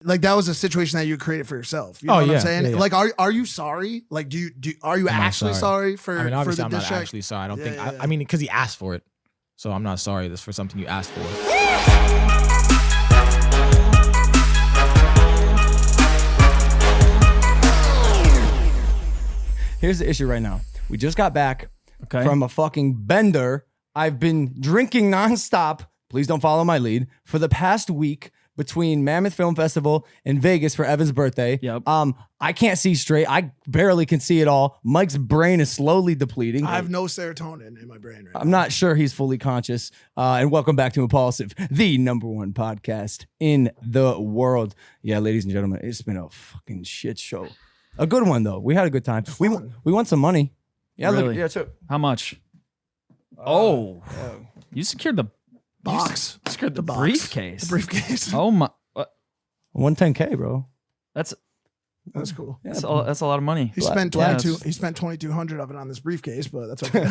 Like that was a situation that you created for yourself. You know what I'm saying? Yeah. Like, are you sorry? Like, are you actually sorry for? I mean, obviously, for the I'm not actually sorry. I don't think. I mean, because he asked for it, so I'm not sorry. That's for something you asked for. Here's the issue right now. We just got back from a fucking bender. I've been drinking nonstop. Please don't follow my lead for the past week. Between Mammoth Film Festival and Vegas for Evan's birthday. Yep. I can't see straight. I barely can see it all. Mike's brain is slowly depleting. I have no serotonin in my brain right now. I'm not sure he's fully conscious. And welcome back to Impaulsive, the #1 podcast in the world. Yeah, ladies and gentlemen, it's been a fucking shit show. A good one though. We had a good time. We won some money. Yeah, really? look, yeah, too. How much? You secured the box. You secured the box. briefcase. The briefcase. Oh my! 110K, bro. That's cool. that's a lot of money. He spent 22. He spent 2,200 of it on this briefcase, but that's okay.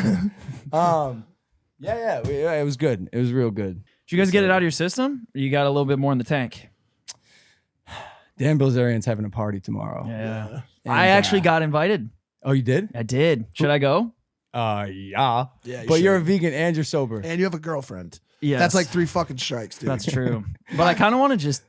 It was good. It was real good. Did you guys get it out of your system? Or you got a little bit more in the tank? Dan Bilzerian's having a party tomorrow. Yeah. And, I actually got invited. Oh, you did? I did. Should I go? Yeah. Yeah, but you're a should. vegan and you're sober. And you have a girlfriend. Yeah. That's like 3 fucking strikes, dude. That's true. But I kind of want to just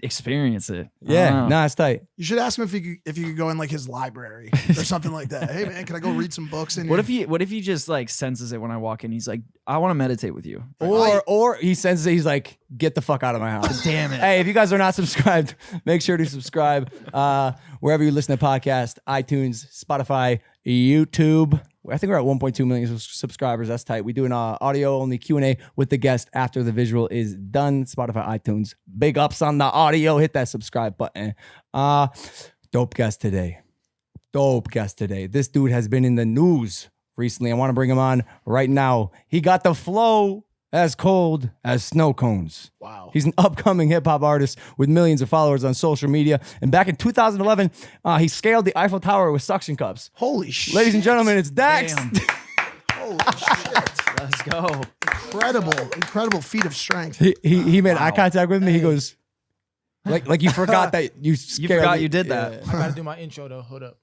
experience it. Yeah, nah, it's tight. You should ask him if you could go in like his library or something like that. Hey man, can I go read some books in What here? if he just like senses it when I walk in? He's like, I want to meditate with you. Or he senses it, he's like, get the fuck out of my house. Damn it. Hey, if you guys are not subscribed, make sure to subscribe wherever you listen to podcasts, iTunes, Spotify, YouTube. I think we're at 1.2 million subscribers. That's tight. We do an audio-only Q&A with the guest after the visual is done. Spotify, iTunes. Big ups on the audio. Hit that subscribe button. Dope guest today. This dude has been in the news recently. I want to bring him on right now. He got the flow as cold as snow cones. Wow. He's an upcoming hip-hop artist with millions of followers on social media. And back in 2011, he scaled the Eiffel Tower with suction cups. Holy shit. Ladies and gentlemen, it's Dax. Damn. Holy shit. Let's go. Incredible feat of strength. He made eye contact with me. He goes, like you forgot that you You forgot you did that. I gotta do my intro though. Hold up.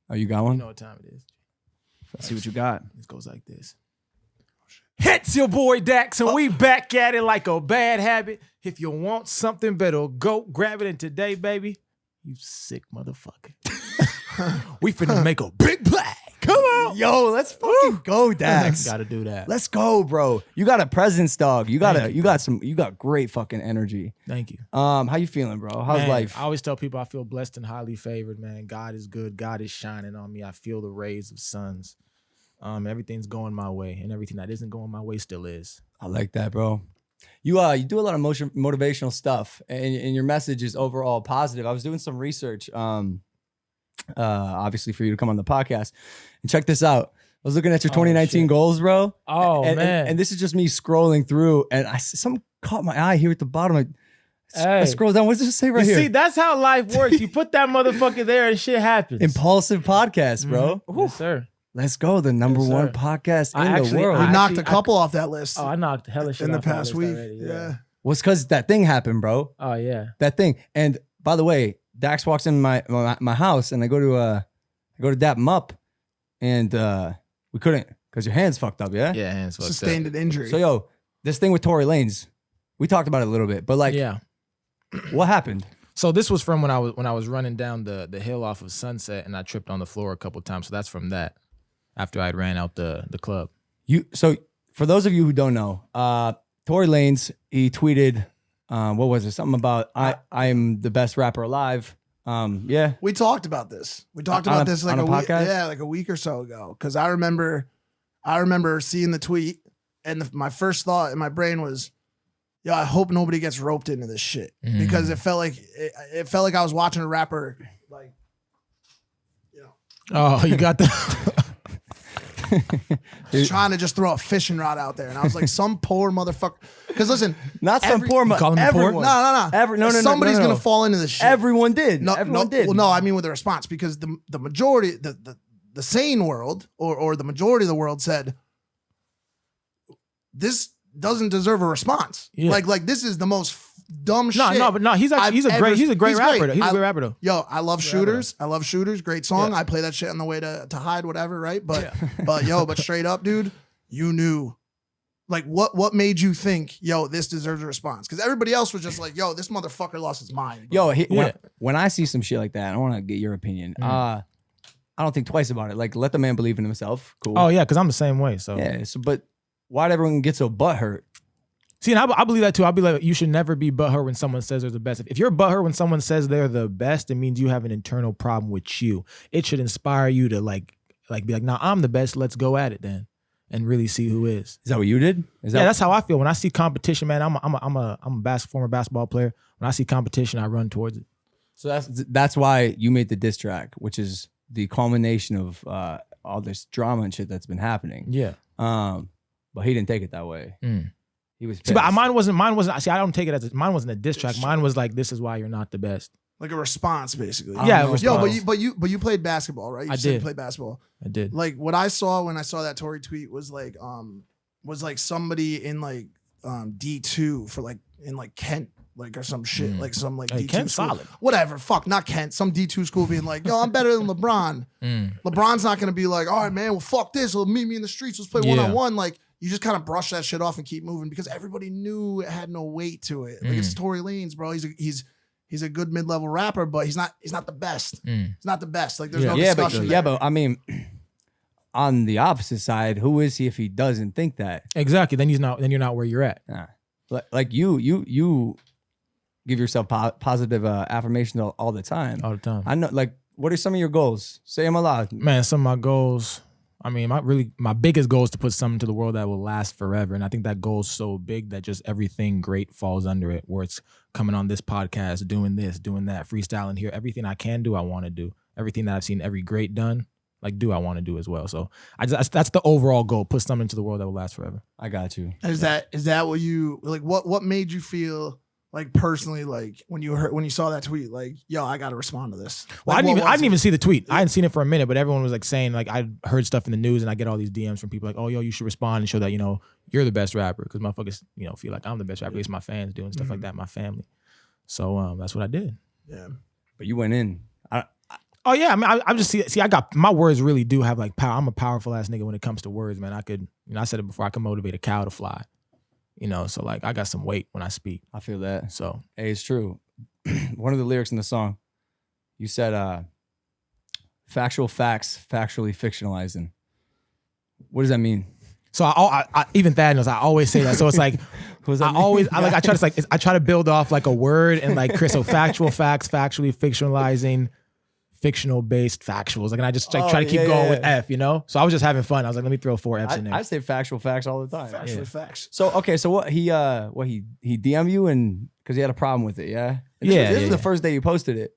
Oh, you got You one? know what time it is. Let's see what you got. This goes like this. It's your boy Dax, and we back at it like a bad habit. If you want something better, go grab it. And today, baby, you sick motherfucker. We finna make a big play. Come on. Yo, let's fucking go, Dax. Gotta do that. Let's go, bro. You got a presence, dog. You got great fucking energy. Thank you. How you feeling, bro? How's Man, life? I always tell people I feel blessed and highly favored, man. God is good. God is shining on me. I feel the rays of suns. Everything's going my way, and everything that isn't going my way still is. I like that, bro. You do a lot of motivational stuff, and your message is overall positive. I was doing some research, obviously for you to come on the podcast, and check this out. I was looking at your 2019 goals, bro. Oh, man. And this is just me scrolling through, and something caught my eye here at the bottom. I scroll down. What does it say right here? See, that's how life works. You put that motherfucker there, and shit happens. Impulsive podcast, bro. Mm-hmm. Yes, sir. Let's go. The #1 podcast in the world. We knocked a couple off that list. I knocked hella shit in the off that past list week. already, Yeah. Well, it's because that thing happened, bro. Oh yeah. That thing. And by the way, Dax walks in my house, and I go to dap him up, and we couldn't because your hand's fucked up. Yeah. Yeah, hands fucked Sustained up. an injury. So yo, this thing with Tory Lanez, we talked about it a little bit, but like, Yeah. what happened? So this was from when I was running down the hill off of Sunset, and I tripped on the floor a couple times. So that's from that. After I ran out the club. So for those of you who don't know, Tory Lanez, he tweeted, what was it? Something about I'm the best rapper alive. Yeah. We talked about this. We talked On about a- this like on a week, podcast? like a week or so ago. Because I remember seeing the tweet, and my first thought in my brain was, "Yo, I hope nobody gets roped into this shit," because it felt like I was watching a rapper, like, you know, Oh, you got the trying to just throw a fishing rod out there, and I was like, some poor motherfucker. Because listen, Not some poor, call him poor? everyone. no, somebody's gonna fall into this shit. Everyone did. No, Everyone did. Well, no, I mean with a response, because the majority, the sane world or the majority of the world said this doesn't deserve a response. Yeah. Like this is the most dumb shit. No, he's a great rapper. He's a great rapper though. Yo, I love Shooters. I love Shooters. Great song. I play that shit on the way to hide, whatever, right? But but straight up, dude, you knew. Like what made you think, yo, this deserves a response? Because everybody else was just like, yo, this motherfucker lost his mind. Yo, when I see some shit like that, I want to get your opinion. I don't think twice about it. Like, let the man believe in himself. Cool. Oh yeah, because I'm the same way. So yeah. So, but why'd everyone get so butthurt? see, and I believe that too. I believe like, you should never be butthurt when someone says they're the best. If you're butthurt when someone says they're the best, it means you have an internal problem with you. It should inspire you to like be like, nah, I'm the best. Let's go at it then, and really see who is. Is that what you did? That's how I feel when I see competition, man. I'm a former basketball player. When I see competition, I run towards it. So that's why you made the diss track, which is the culmination of all this drama and shit that's been happening. Yeah. But he didn't take it that way. He was pissed. See, but mine wasn't. See, I don't take it as mine wasn't a diss track. Mine was like, this is why you're not the best. Like a response, basically. Yeah, Yo, but you played basketball, right? I did. Play basketball. I did. Like what I saw when I saw that Tory tweet was like somebody in like D2 for like in like Kent, like or some shit, like some like D2 Kent's school. solid. Whatever, fuck, not Kent. Some D2 school being like, yo, I'm better than LeBron. LeBron's not gonna be like, all right, man, well, fuck this. Well, meet me in the streets. Let's play one-on-one. Like you just kind of brush that shit off and keep moving because everybody knew it had no weight to it. Like it's Tory Lanez, bro. He's a good mid-level rapper, but he's not the best. He's not the best. Like there's no discussion. But I mean, on the opposite side, who is he if he doesn't think that? Exactly. Then you're not where you're at. Like you give yourself positive affirmation all the time. All the time. I know. Like, what are some of your goals? Say them aloud. Man, some of my goals. I mean, my biggest goal is to put something to the world that will last forever. And I think that goal is so big that just everything great falls under it, where it's coming on this podcast, doing this, doing that, freestyling here. Everything I can do, I want to do. Everything that I've seen every great done, I want to do as well. So that's the overall goal, put something to the world that will last forever. I got you. Is that what you, like, what made you feel like personally, like when you saw that tweet, like, yo, I got to respond to this? Well, like, I didn't even see the tweet. I hadn't seen it for a minute, but everyone was like saying, like, I heard stuff in the news and I get all these DMs from people like, oh, yo, you should respond and show that, you're the best rapper. Because motherfuckers, feel like I'm the best rapper. At least my fans do and stuff like that, my family. So that's what I did. Yeah. But you went in. Oh yeah, I mean, I just see. I got my words really do have like power. I'm a powerful ass nigga when it comes to words, man. I could, I said it before. I can motivate a cow to fly, So like, I got some weight when I speak. I feel that. So hey, it's true. One of the lyrics in the song, you said, "Factual facts, factually fictionalizing." What does that mean? So I even Thad knows I always say that. So it's like I try to build off like a word and like Chris. So factual facts, factually fictionalizing. Fictional based factuals, like, and I just like try to keep going with F, So I was just having fun. I was like, let me throw 4 F's in there. I say factual facts all the time. Factually facts. So okay, so what he DM you and because he had a problem with it, yeah. And this is the first day you posted it.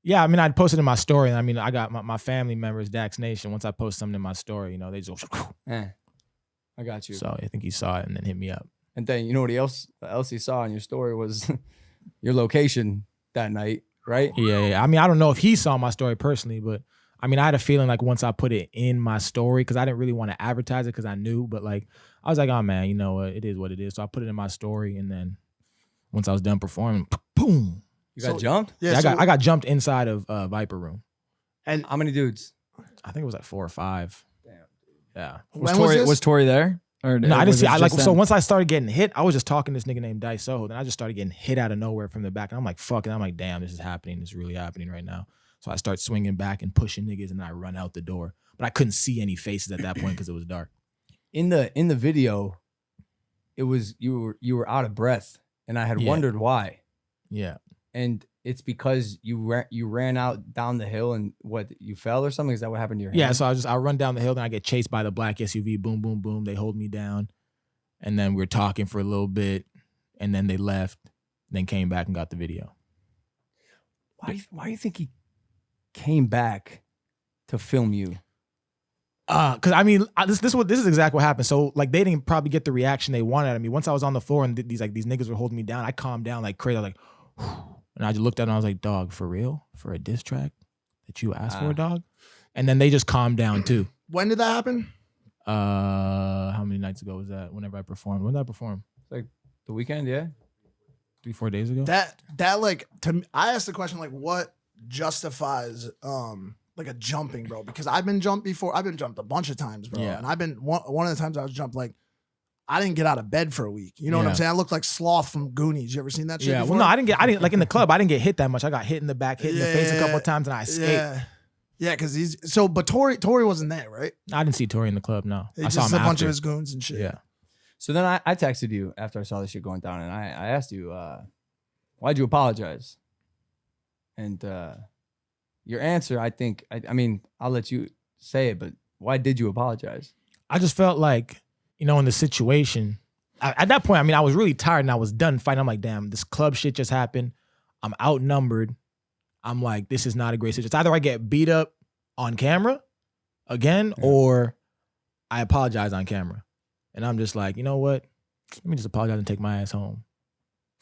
Yeah, I mean, I posted in my story, and I mean, I got my family members, Dax Nation. Once I post something in my story, they just. I got you. So I think he saw it and then hit me up. And then what else he saw in your story was your location that night. Right? Yeah. I mean, I don't know if he saw my story personally, but I mean, I had a feeling like once I put it in my story, because I didn't really want to advertise it because I knew, but like, I was like, oh man, you know what? It is what it is. So I put it in my story, and then once I was done performing, boom. You got jumped? Yeah, I got jumped inside of Viper Room. And how many dudes? I think it was like 4 or 5. Damn. Yeah. Was Tory there? Or no, I didn't see. So once I started getting hit, I was just talking to this nigga named Dice Soho. Then I just started getting hit out of nowhere from the back. And I'm like, fuck it. I'm like, damn, this is happening. This is really happening right now. So I start swinging back and pushing niggas, and then I run out the door. But I couldn't see any faces at that point because it was dark. In the video, it was you were out of breath, and I had wondered why. Yeah. And it's because you ran out down the hill and you fell or something? Is that what happened to your hand? Yeah, so I run down the hill, then I get chased by the black SUV. Boom, boom, boom. They hold me down. And then we're talking for a little bit, and then they left, then came back and got the video. Why do you think he came back to film you? Because I mean, this is exactly what happened. So like, they didn't probably get the reaction they wanted out of me. Once I was on the floor and these niggas were holding me down, I calmed down like crazy. I was like, whew. And I just looked at him and I was like, dog, for real? For a diss track that you asked for, dog? And then they just calmed down too. When did that happen? How many nights ago was that? Whenever I performed. When did I perform? Like the weekend, yeah. 3-4 days ago. That like to me, I asked the question like what justifies like a jumping, bro? Because I've been jumped before. I've been jumped a bunch of times, bro. Yeah. And I've been one of the times I was jumped like I didn't get out of bed for a week. You know what I'm Yeah. saying? I looked like Sloth from Goonies. You ever seen that shit? Yeah. before? Well, no, I didn't like in the club. I didn't get hit that much. I got hit in the back, hit in the face a couple Yeah. of times, and I escaped. Yeah, because but Tory wasn't there, right? I didn't see Tory in the club. No, He I just saw him a bunch after. of his goons and shit. Yeah. So then I texted you after I saw this shit going down, and I asked you, why'd you apologize? And your answer, I think, I mean, I'll let you say it, but why did you apologize? I just felt like, in the situation, at that point, I mean, I was really tired and I was done fighting. I'm like, damn, this club shit just happened. I'm outnumbered. I'm like, this is not a great situation. It's either I get beat up on camera again or I apologize on camera. And I'm just like, you know what? Let me just apologize and take my ass home.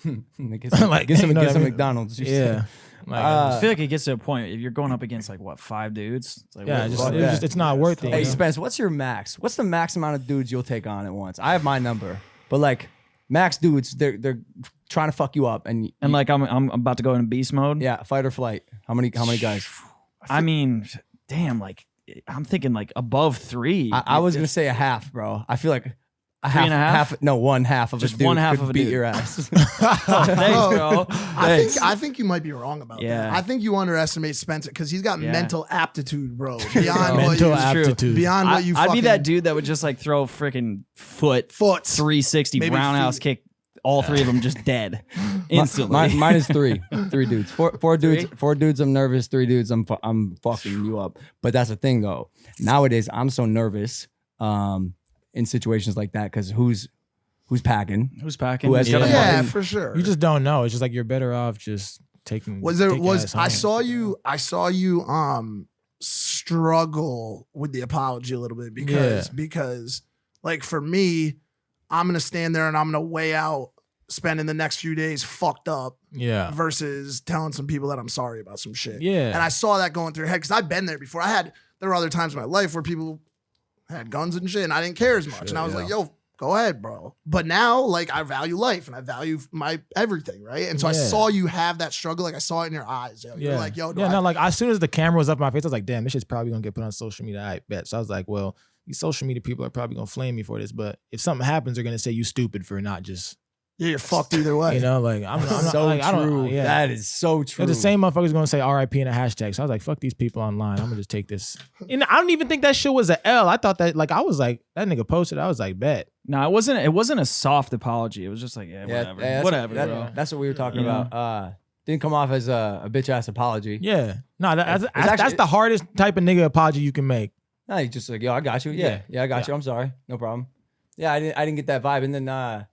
Get some, Like, get some, you know get what I some mean? McDonald's. Yeah. Like, I feel like it gets to a point if you're going up against like what 5 dudes. It's like, yeah, what the just, fuck? it's not worth it. Hey, you know? Spence, what's your max? What's the max amount of dudes you'll take on at once? I have my number, but like max dudes, they're trying to fuck you up, and like I'm about to go into beast mode. yeah, fight or flight. How many guys? I mean, damn, like I'm thinking like above 3. I was gonna say a half, bro. I feel like a half, and a half? no, one half of Just a dude one half could of a beat dude. your ass. Thanks, bro. I think you might be wrong about Yeah. that. I think you underestimate Spencer because he's got Yeah. mental aptitude, bro. Beyond what Mental you, aptitude. beyond what you. I'd be that fucking- dude that would just like throw a freaking foot Foots. 360 Maybe roundhouse feet. kick. All 3 of them just dead instantly. Mine is 3 dudes. Four dudes. 4 dudes. I'm nervous. 3 dudes. I'm fucking you up. But that's the thing though. Nowadays I'm so nervous in situations like that because who's packing? Who's packing? Who has Who's got a gotta- Yeah, fucking- for sure. You just don't know. It's just like you're better off just taking. I saw you struggle with the apology a little bit because like for me, I'm gonna stand there and I'm gonna weigh out spending the next few days fucked up Yeah. versus telling some people that I'm sorry about some shit. Yeah. And I saw that going through your head because I've been there before. There were other times in my life where people had guns and shit and I didn't care as much. And I was like, yo, go ahead, bro. But now, like, I value life and I value my everything, right? And so I Yeah. saw you have that struggle. Like, I saw it in your eyes. Yo. You're like, yo, no, like as soon as the camera was up in my face, I was like, damn, this shit's probably gonna get put on social media. I bet. So I was like, well, these social media people are probably gonna flame me for this, but if something happens, they're gonna say you stupid for not just, yeah, you're fucked either way. like I'm not So like, I don't. true. Yeah. That is so true. They're the same motherfuckers gonna say RIP in a hashtag. So I was like, fuck these people online. I'm gonna just take this. And I don't even think that shit was a L. I thought that I was like, that nigga posted. I was like, bet. No, it wasn't a soft apology. It was just like, whatever. that's whatever, what, bro. That's what we were talking You know? about. Didn't come off as a bitch ass apology. Yeah. No, that's actually- the hardest type of nigga apology you can make. No, you just like, yo, I got you. Yeah. Yeah, I got you. I'm sorry. No problem. Yeah, I didn't get that vibe. And then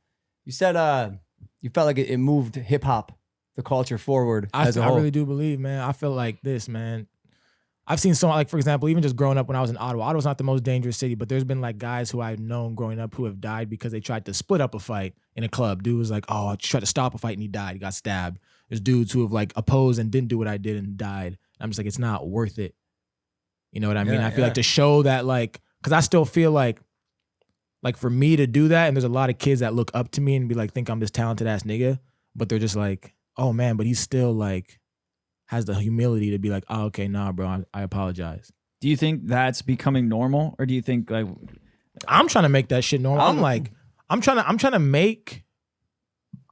you said you felt like it moved hip hop, the culture forward as a I whole. really do believe, man. I feel like this, man. I've seen so, like, for example, even just growing up when I was in Ottawa. Ottawa's not the most dangerous city, but there's been like guys who I've known growing up who have died because they tried to split up a fight in a club. Dude was like, oh, I tried to stop a fight and he died. He got stabbed. There's dudes who have like opposed and didn't do what I did and died. I'm just like, it's not worth it. You know what I mean? Yeah, I feel yeah. like to show that, like, because I still feel like for me to do that, and there's a lot of kids that look up to me and be like, think I'm this talented ass nigga, but they're just like, oh man, but he's still like, has the humility to be like, oh, okay, nah, bro, I apologize. Do you think that's becoming normal, or do you think like I'm trying to make that shit normal.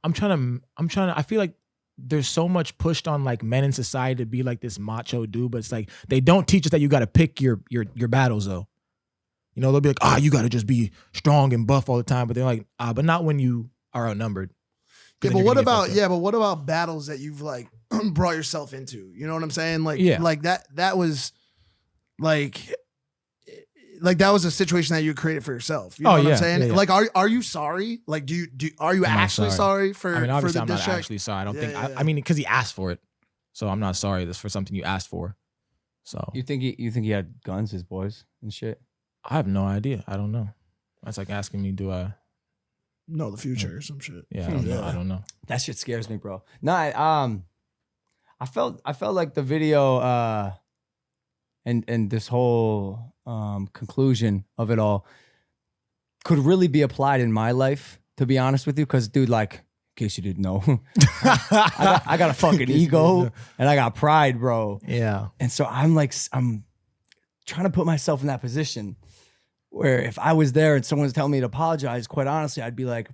I feel like there's so much pushed on like men in society to be like this macho dude, but it's like they don't teach us that you got to pick your battles though. You know, they'll be like, you got to just be strong and buff all the time, but they're like, but not when you are outnumbered. Yeah, Then but you're what gonna get about fucked up. what about battles that you've like brought yourself into? You know what I'm saying? Like, Yeah. like that was like that was a situation that you created for yourself. You know Oh, what yeah, I'm saying? yeah, yeah. Like, are you sorry? Like, are you I'm not actually sorry for? I mean, for obviously, the I'm not diss track? actually sorry. I don't Yeah, think. yeah, I mean, because he asked for it, so I'm not sorry. That's for something you asked for. So You think he had guns, his boys and shit? I have no idea. I don't know. That's like asking me, do I? No, the future or some shit. Yeah, I don't know. I don't know. That shit scares me, bro. No, I felt like the video and this whole conclusion of it all could really be applied in my life, to be honest with you. Because, dude, like, in case you didn't know, I got a fucking ego and I got pride, bro. Yeah. And so I'm trying to put myself in that position where if I was there and someone was telling me to apologize, quite honestly, I'd be like,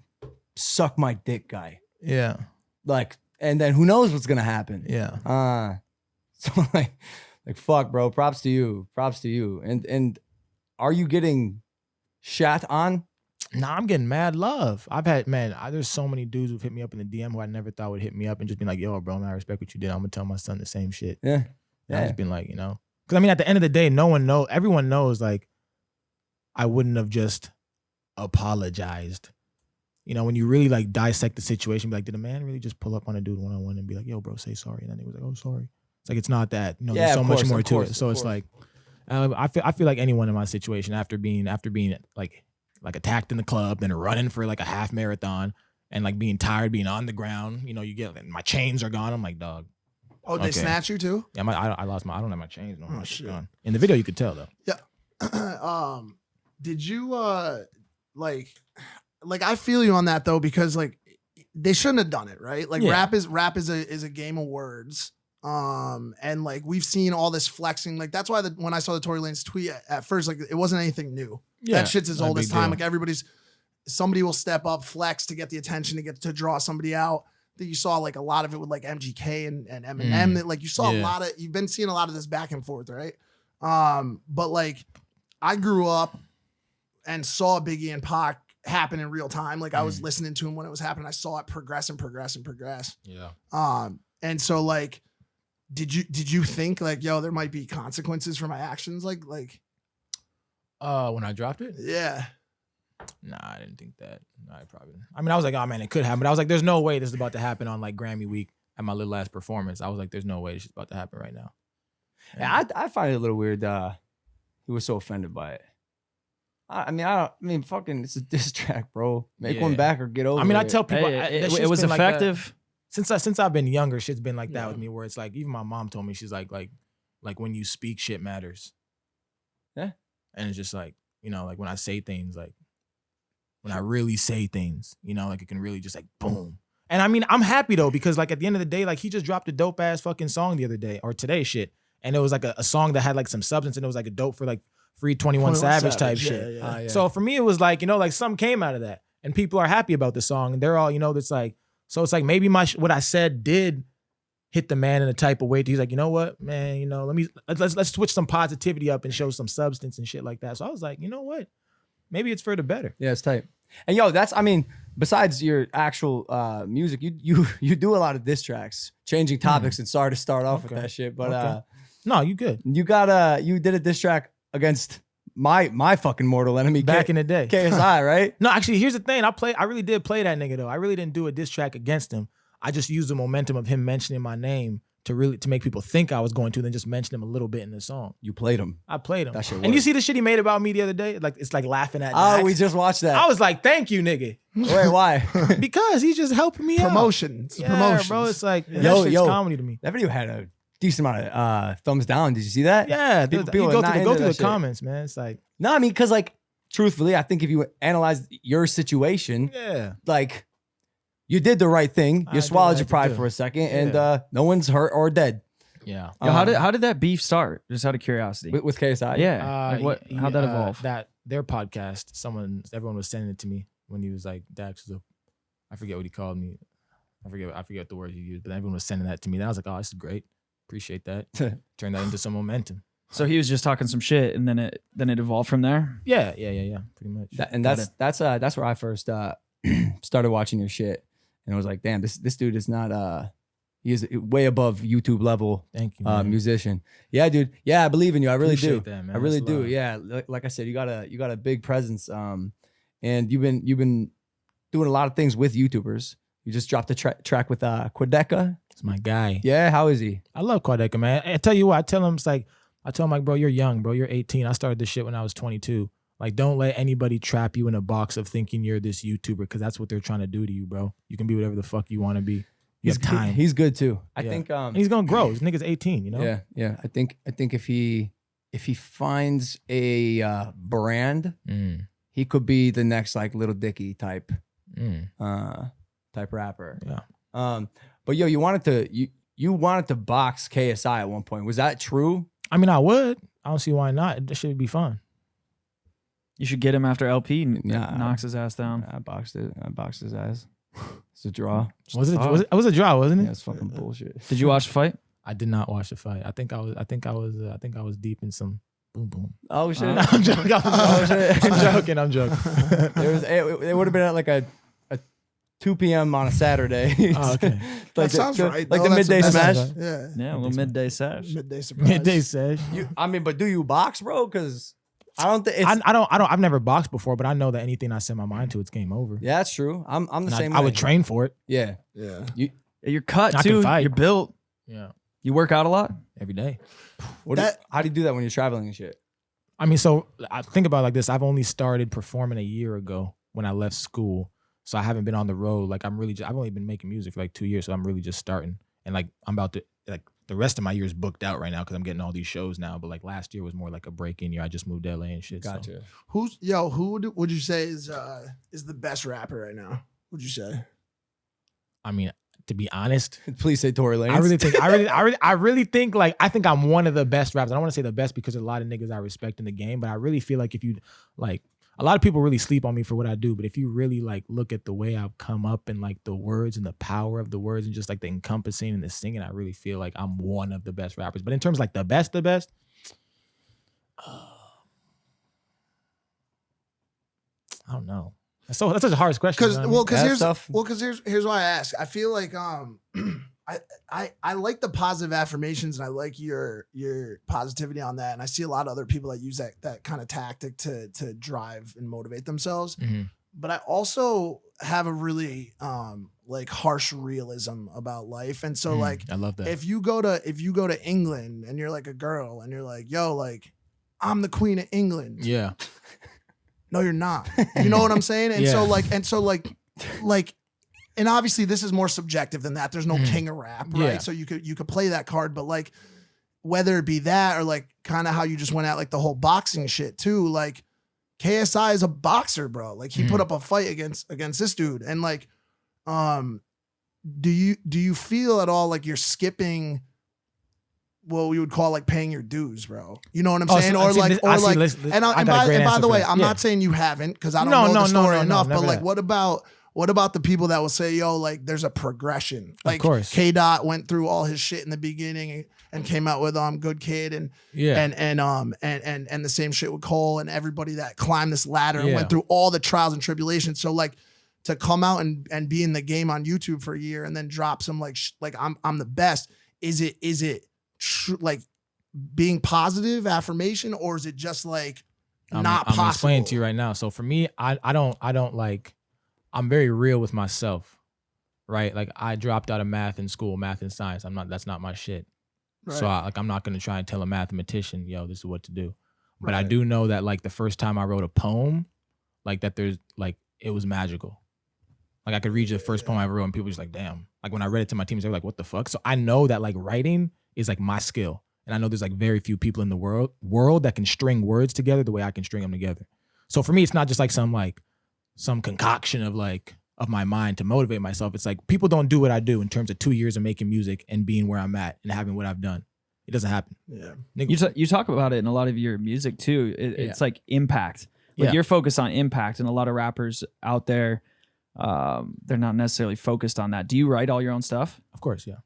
suck my dick, guy. Yeah. Like, and then who knows what's gonna happen? Yeah. So like fuck, bro. Props to you. And are you getting shat on? Nah, I'm getting mad love. I've had, there's so many dudes who've hit me up in the DM who I never thought would hit me up and just been like, yo, bro, man, I respect what you did. I'm gonna tell my son the same shit. Yeah. I've just been like, because I mean, at the end of the day, everyone knows, like, I wouldn't have just apologized. When you really like dissect the situation, be like, did a man really just pull up on a dude one-on-one and be like, yo, bro, say sorry? And then he was like, oh, sorry. It's like, it's not that. There's so much more to it. So it's like, I feel like anyone in my situation after being like attacked in the club, then running for like a half marathon and like being tired, being on the ground, you get, my chains are gone. I'm like, dog. Oh, they snatch you too? Yeah, I lost I don't have my chains no more. Oh, shit. Gone. In the video, you could tell though. Yeah. Did you like I feel you on that though, because like they shouldn't have done it, right? Like rap is a game of words. And like we've seen all this flexing. Like that's why when I saw the Tory Lanez tweet at first, like it wasn't anything new. Yeah, that shit's as old as time. Deal. Like somebody will step up, flex to get the attention, to draw somebody out. I think you saw like a lot of it with like MGK and Eminem. That like you saw you've been seeing a lot of this back and forth, right? But like I grew up and saw Biggie and Pac happen in real time. Like I was listening to him when it was happening. I saw it progress. Yeah. And so like, did you think like, yo, there might be consequences for my actions? Like, when I dropped it? Yeah. Nah, I didn't think that. No, I mean, I was like, oh man, it could happen. But I was like, there's no way this is about to happen on like Grammy week at my little ass performance. I was like, there's no way this is about to happen right now. Yeah, I find it a little weird. He was so offended by it. I mean, fucking, it's a diss track, bro. Make one back or get over it. I mean, I tell people it was effective. Since I've been younger, shit's been like that with me. Where it's like, even my mom told me, she's like when you speak, shit matters. Yeah, and it's just like like when I say things, like when I really say things, like it can really just like boom. And I mean, I'm happy though because like at the end of the day, like he just dropped a dope ass fucking song the other day or today, shit, and it was like a song that had like some substance and it was like a dope for like free 21 Savage type shit. Yeah. So for me, it was like, like something came out of that and people are happy about the song and they're all, it's like, so it's like maybe what I said did hit the man in a type of way. He's like, you know what, man, let's switch some positivity up and show some substance and shit like that. So I was like, you know what, maybe it's for the better. Yeah, it's tight. And yo, besides your actual music, you do a lot of diss tracks, changing topics, and sorry to start off with that shit, but no, you good. You did a diss track against my fucking mortal enemy back in the day, KSI, right? No, actually, here's the thing. I really did play that nigga though. I really didn't do a diss track against him. I just used the momentum of him mentioning my name to make people think I was going to, then just mention him a little bit in the song. You played him. I played him. That shit worked. And you see the shit he made about me the other day? Like it's like laughing at Oh, Dax. we just watched that. I was like, thank you, nigga. Wait, why? Because he's just helping me promotion. out. It's promotion, bro. It's like that shit's comedy to me. That video had a decent amount of thumbs down. Did you see that? Yeah, people go through the comments, man. It's like, no, I mean, because like, truthfully, I think if you analyze your situation, like, you did the right thing. You swallowed your pride for a second, and no one's hurt or dead. Yeah. Yo, how did that beef start? Just out of curiosity. With KSI? Yeah. How'd that evolve? Their podcast. Everyone was sending it to me when he was like, Dax was I forget what he called me. I forget the word he used, but everyone was sending that to me. And I was like, oh, this is great. Appreciate that. Turn that into some momentum. So he was just talking some shit, and then it evolved from there. Yeah, pretty much. That's where I first started watching your shit, and I was like, damn, this dude is not he is way above YouTube level. Thank you, man. Musician. Yeah, dude. Yeah, I believe in you. I really do. That, man. I really do. Yeah, like I said, you got a big presence. And you've been doing a lot of things with YouTubers. You just dropped a track with Quadeca. It's my guy. Yeah, how is he? I love Quadeca, man. I tell you what, I tell him like, bro, you're young, bro. You're 18. I started this shit when I was 22. Like, don't let anybody trap you in a box of thinking you're this YouTuber, because that's what they're trying to do to you, bro. You can be whatever the fuck you want to be. You have time. He's good too. I think he's gonna grow. This nigga's 18, you know? Yeah. I think if he finds a brand, he could be the next like Little Dicky type Mm. type rapper. Yeah. But yo, you wanted to box KSI at one point. Was that true? I mean, I would. I don't see why not. It should be fun. You should get him after LP Yeah. knocks his ass down. I boxed his ass. It's a draw. Was it? It was a draw, wasn't it? Yeah, it's fucking bullshit. Did you watch the fight? I did not watch the fight. I think I was deep in some boom boom. Oh shit! No, I'm joking. I'm joking. It would have been at like a 2 p.m. on a Saturday. Oh, okay. That sounds right. Like though. the That's midday best. smash. Yeah. Yeah, a little midday sesh. Midday surprise. Midday sesh. But do you box, bro? Because I don't think I've never boxed before, but I know that anything I set my mind to, it's game over. Yeah, that's true. I'm the And same. I way. would train for it. Yeah. Yeah. You're cut I can too. fight. You're built. Yeah. You work out a lot. Every day. How do you do that when you're traveling and shit? I mean, so I think about it like this. I've only started performing a year ago when I left school. So I haven't been on the road. Like I've only been making music for like 2 years. So I'm really just starting. And like I'm about to, like the rest of my year is booked out right now because I'm getting all these shows now. But like last year was more like a break-in year. I just moved to LA and shit. Gotcha. So. Who would you say is the best rapper right now? Would you say? I mean, to be honest, Please say Tory Lanez. I really think like I think I'm one of the best rappers. I don't want to say the best because there's a lot of niggas I respect in the game, but I really feel like if you like a lot of people really sleep on me for what I do, but if you really like look at the way I've come up and like the words and the power of the words and just like the encompassing and the singing, I really feel like I'm one of the best rappers. But in terms of like the best, I don't know. That's such a hard question. Because here's why I ask. I feel like I like the positive affirmations and I like your positivity on that. And I see a lot of other people that use that kind of tactic to drive and motivate themselves. Mm-hmm. But I also have a really like harsh realism about life. And so like I love that. if you go to England and you're like a girl and you're like, yo, like I'm the queen of England. Yeah. No, you're not. You know what I'm saying? And Yeah. so like, and obviously this is more subjective than that. There's no king of rap, right? Yeah. So you could play that card, but like whether it be that or like kind of how you just went at like the whole boxing shit too. Like KSI is a boxer, bro. Like he put up a fight against this dude, and like, do you feel at all like you're skipping what we would call like paying your dues, bro? You know what I'm saying? And by the way, I'm not saying you haven't because I don't know the story enough. But like, what about the people that will say, yo, like there's a progression? Like of course. K-Dot went through all his shit in the beginning and came out with Good Kid and the same shit with Cole and everybody that climbed this ladder and went through all the trials and tribulations. So like to come out and be in the game on YouTube for a year and then drop some like I'm the best. Is it like being positive affirmation, or is it just like not possible? I'm explaining to you right now. So for me, I don't like, I'm very real with myself, right? Like I dropped out of math in school, math and science. That's not my shit. Right. So I'm not going to try and tell a mathematician, yo, this is what to do. But I do know that like the first time I wrote a poem, like that there's like, it was magical. Like I could read you the first poem I wrote and people were just like, damn. Like when I read it to my teams, they were like, what the fuck? So I know that like writing is like my skill. And I know there's like very few people in the world that can string words together the way I can string them together. So for me, it's not just like some concoction of my mind to motivate myself. It's like people don't do what I do in terms of 2 years of making music and being where I'm at and having what I've done. It doesn't happen. Yeah. You talk about it in a lot of your music too. It's like impact. Like you're focused on impact, and a lot of rappers out there, they're not necessarily focused on that. Do you write all your own stuff? Of course, yeah.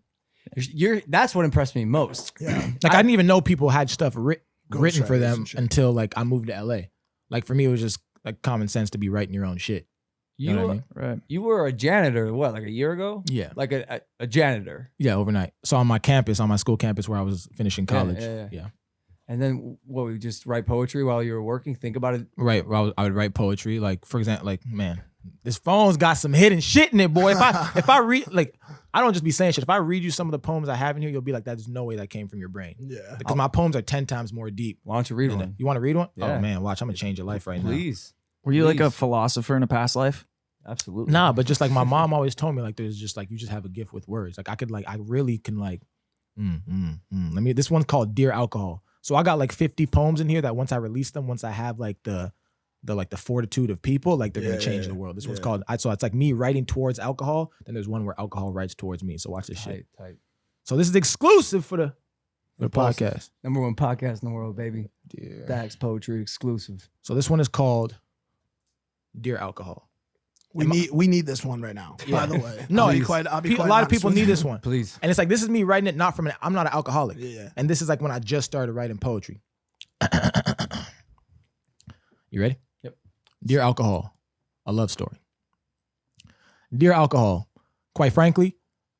That's what impressed me most. Yeah. Like I didn't even know people had stuff written for them until like I moved to LA. Like for me, it was just like common sense to be writing your own shit. You know what I mean? Right. You were a janitor, what, like a year ago? Yeah. Like a janitor. Yeah, overnight. So on my school campus where I was finishing college. Yeah. And then what, we just write poetry while you were working? Think about it. Right. I would write poetry. Like, for example, like, man, this phone's got some hidden shit in it, boy. If I read, like, I don't just be saying shit. If I read you some of the poems I have in here, you'll be like, there's no way that came from your brain. Yeah. Because my poems are 10 times more deep. Why don't you read one? You want to read one? Yeah. Oh, man, watch. I'm going to change your life right now. Please. Were you like a philosopher in a past life? Absolutely. Nah, but just like my mom always told me, like, there's just like, you just have a gift with words. Like, I really can like, this one's called Dear Alcohol. So I got like 50 poems in here that once I release them, once I have like the the fortitude of people, like they're gonna change the world. This one's called. So it's like me writing towards alcohol. Then there's one where alcohol writes towards me. So watch this shit. Tight. So this is exclusive for the podcast. Number 1 podcast in the world, baby. Dear. Dax Poetry exclusive. So this one is called Dear Alcohol. We need this one right now. By the way, No, I'll be quite a lot of honest people with need you. this one. Please. And it's like, this is me writing it not from I'm not an alcoholic. Yeah. And this is like when I just started writing poetry. You ready? Yep. Dear Alcohol, a love story. Dear Alcohol, quite frankly,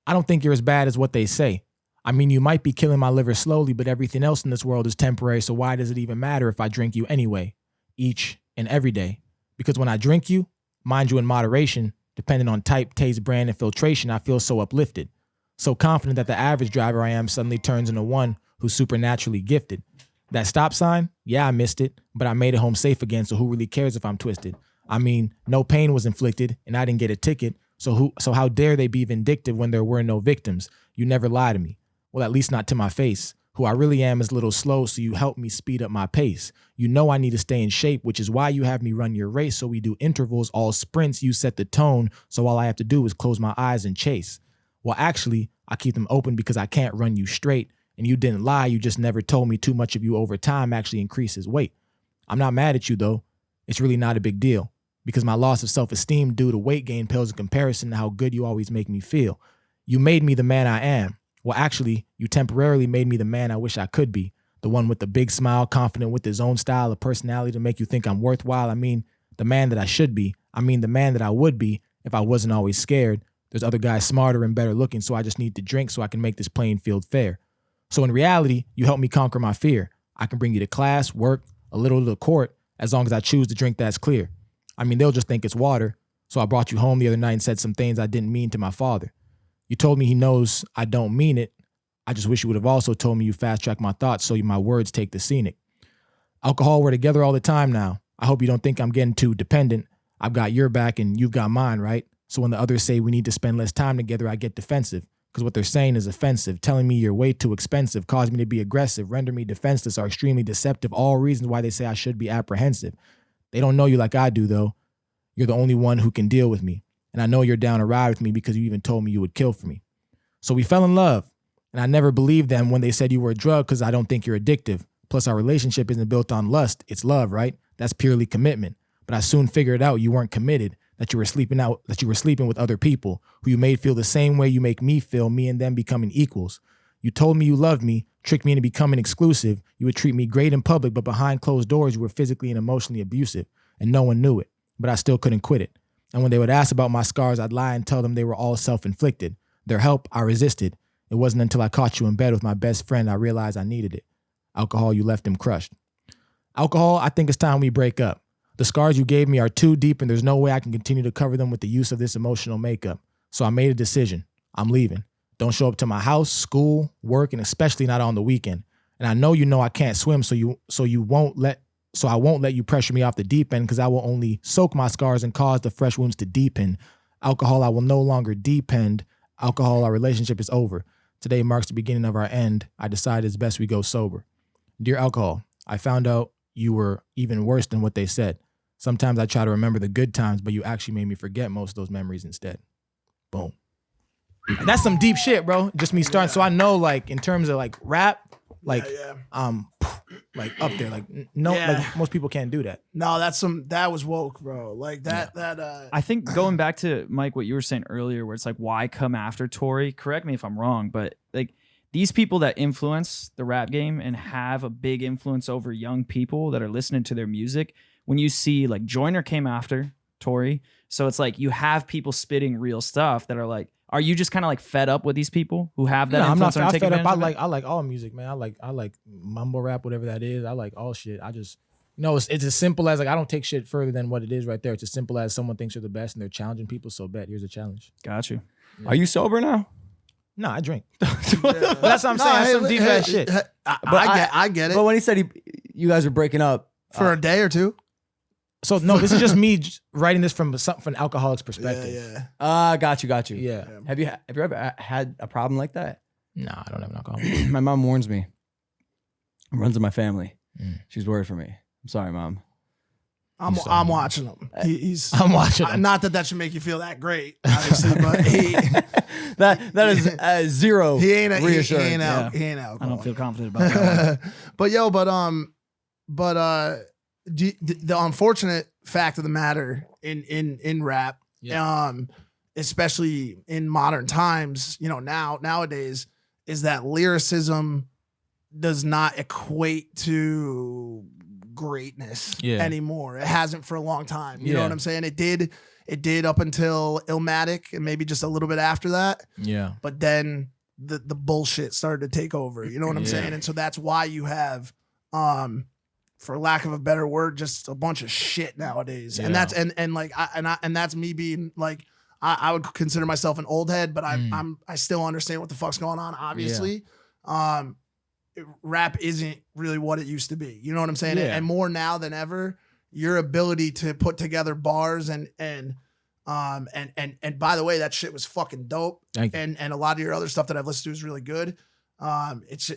I don't think you're as bad as what they say. I mean, you might be killing my liver slowly, but everything else in this world is temporary, so why does it even matter if I drink you anyway, each and every day? Because when I drink you, mind you in moderation, depending on type, taste, brand, and filtration, I feel so uplifted. So confident that the average driver I am suddenly turns into one who's supernaturally gifted. That stop sign, yeah, I missed it, but I made it home safe again, so who really cares if I'm twisted? I mean, no pain was inflicted, and I didn't get a ticket, so how dare they be vindictive when there were no victims? You never lie to me. Well, at least not to my face. Who I really am is a little slow, so you help me speed up my pace. You know I need to stay in shape, which is why you have me run your race. So we do intervals, all sprints, you set the tone, so all I have to do is close my eyes and chase. Well, actually, I keep them open because I can't run you straight. And you didn't lie, you just never told me too much of you over time actually increases weight. I'm not mad at you, though. It's really not a big deal, because my loss of self-esteem due to weight gain pales in comparison to how good you always make me feel. You made me the man I am. Well, actually, you temporarily made me the man I wish I could be. The one with the big smile, confident with his own style of personality to make you think I'm worthwhile. I mean, the man that I should be. I mean, the man that I would be if I wasn't always scared. There's other guys smarter and better looking, so I just need to drink so I can make this playing field fair. So in reality, you help me conquer my fear. I can bring you to class, work, a little to the court, as long as I choose to drink that's clear. I mean, they'll just think it's water. So I brought you home the other night and said some things I didn't mean to my father. You told me he knows I don't mean it. I just wish you would have also told me you fast-track my thoughts so my words take the scenic. Alcohol, we're together all the time now. I hope you don't think I'm getting too dependent. I've got your back and you've got mine, right? So when the others say we need to spend less time together, I get defensive. Because what they're saying is offensive. Telling me you're way too expensive, cause me to be aggressive, render me defenseless, are extremely deceptive. All reasons why they say I should be apprehensive. They don't know you like I do, though. You're the only one who can deal with me. And I know you're down to ride with me because you even told me you would kill for me. So we fell in love. And I never believed them when they said you were a drug because I don't think you're addictive. Plus, our relationship isn't built on lust. It's love, right? That's purely commitment. But I soon figured out you weren't committed, that you were sleeping with other people who you made feel the same way you make me feel, me and them becoming equals. You told me you loved me, tricked me into becoming exclusive. You would treat me great in public, but behind closed doors, you were physically and emotionally abusive. And no one knew it, but I still couldn't quit it. And when they would ask about my scars, I'd lie and tell them they were all self-inflicted. Their help, I resisted. It wasn't until I caught you in bed with my best friend I realized I needed it. Alcohol, you left him crushed. Alcohol, I think it's time we break up. The scars you gave me are too deep and there's no way I can continue to cover them with the use of this emotional makeup. So I made a decision. I'm leaving. Don't show up to my house, school, work, and especially not on the weekend. And I know you know I can't swim, so I won't let you pressure me off the deep end because I will only soak my scars and cause the fresh wounds to deepen. Alcohol, I will no longer depend. Alcohol, our relationship is over. Today marks the beginning of our end. I decided it's best we go sober. Dear Alcohol, I found out you were even worse than what they said. Sometimes I try to remember the good times, but you actually made me forget most of those memories instead. Boom. And that's some deep shit, bro. Just me starting. Yeah. So I know, like, in terms of like rap, like, like up there, like like most people can't do that. No, that was woke, bro. Like that. I think going back to Mike, what you were saying earlier, where it's like, why come after Tory? Correct me if I'm wrong, but like these people that influence the rap game and have a big influence over young people that are listening to their music. When you see like Joyner came after Tory, so it's like you have people spitting real stuff that are like, are you just kind of like fed up with these people who have that? No, I'm not fed up. I like all music, man. I like mumble rap, whatever that is. I like all shit. I just, it's as simple as like I don't take shit further than what it is right there. It's as simple as someone thinks you're the best and they're challenging people. So bet here's a challenge. Got you. Yeah. Are you sober now? No, I drink. That's what I'm saying. That's some deep ass shit. I get it. But when he said you guys are breaking up for a day or two. So no, this is just me writing this from an alcoholic's perspective. Yeah. Got you. Yeah. Have you ever had a problem like that? No, I don't have an alcohol. My mom warns me. Runs in my family. She's worried for me. I'm sorry, Mom. I'm watching him. He's I'm watching him. Not that should make you feel that great, obviously, but that is zero he ain't reassurance. he ain't out. Yeah. He ain't out. I don't feel confident about that. The unfortunate fact of the matter in rap, especially in modern times, nowadays, is that lyricism does not equate to greatness anymore. It hasn't for a long time. You know what I'm saying? It did up until Illmatic and maybe just a little bit after that. Yeah. But then the bullshit started to take over. You know what I'm saying? And so that's why you have for lack of a better word, just a bunch of shit nowadays. And that's and that's me being like I would consider myself an old head, but I still understand what the fuck's going on, obviously. Rap isn't really what it used to be. You know what I'm saying? And more now than ever, your ability to put together bars and by the way, that shit was fucking dope. And a lot of your other stuff that I've listened to is really good. It's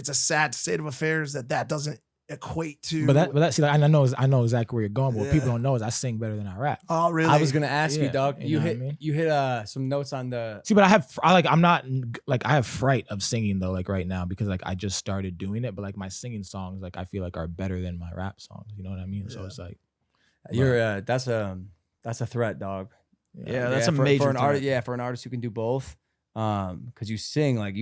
a sad state of affairs that doesn't equate to. But that see, like, I know exactly where you're going. But what people don't know is I sing better than I rap. Oh, really? I was gonna ask you, dog. You know what I mean? You hit some notes on the. See, but I have fright of singing though, like right now, because like I just started doing it, but like my singing songs, like I feel like are better than my rap songs. You know what I mean? So it's like you're that's a threat, dog. Yeah, that's a major for an threat. artist. Yeah, for an artist who can do both, because you sing like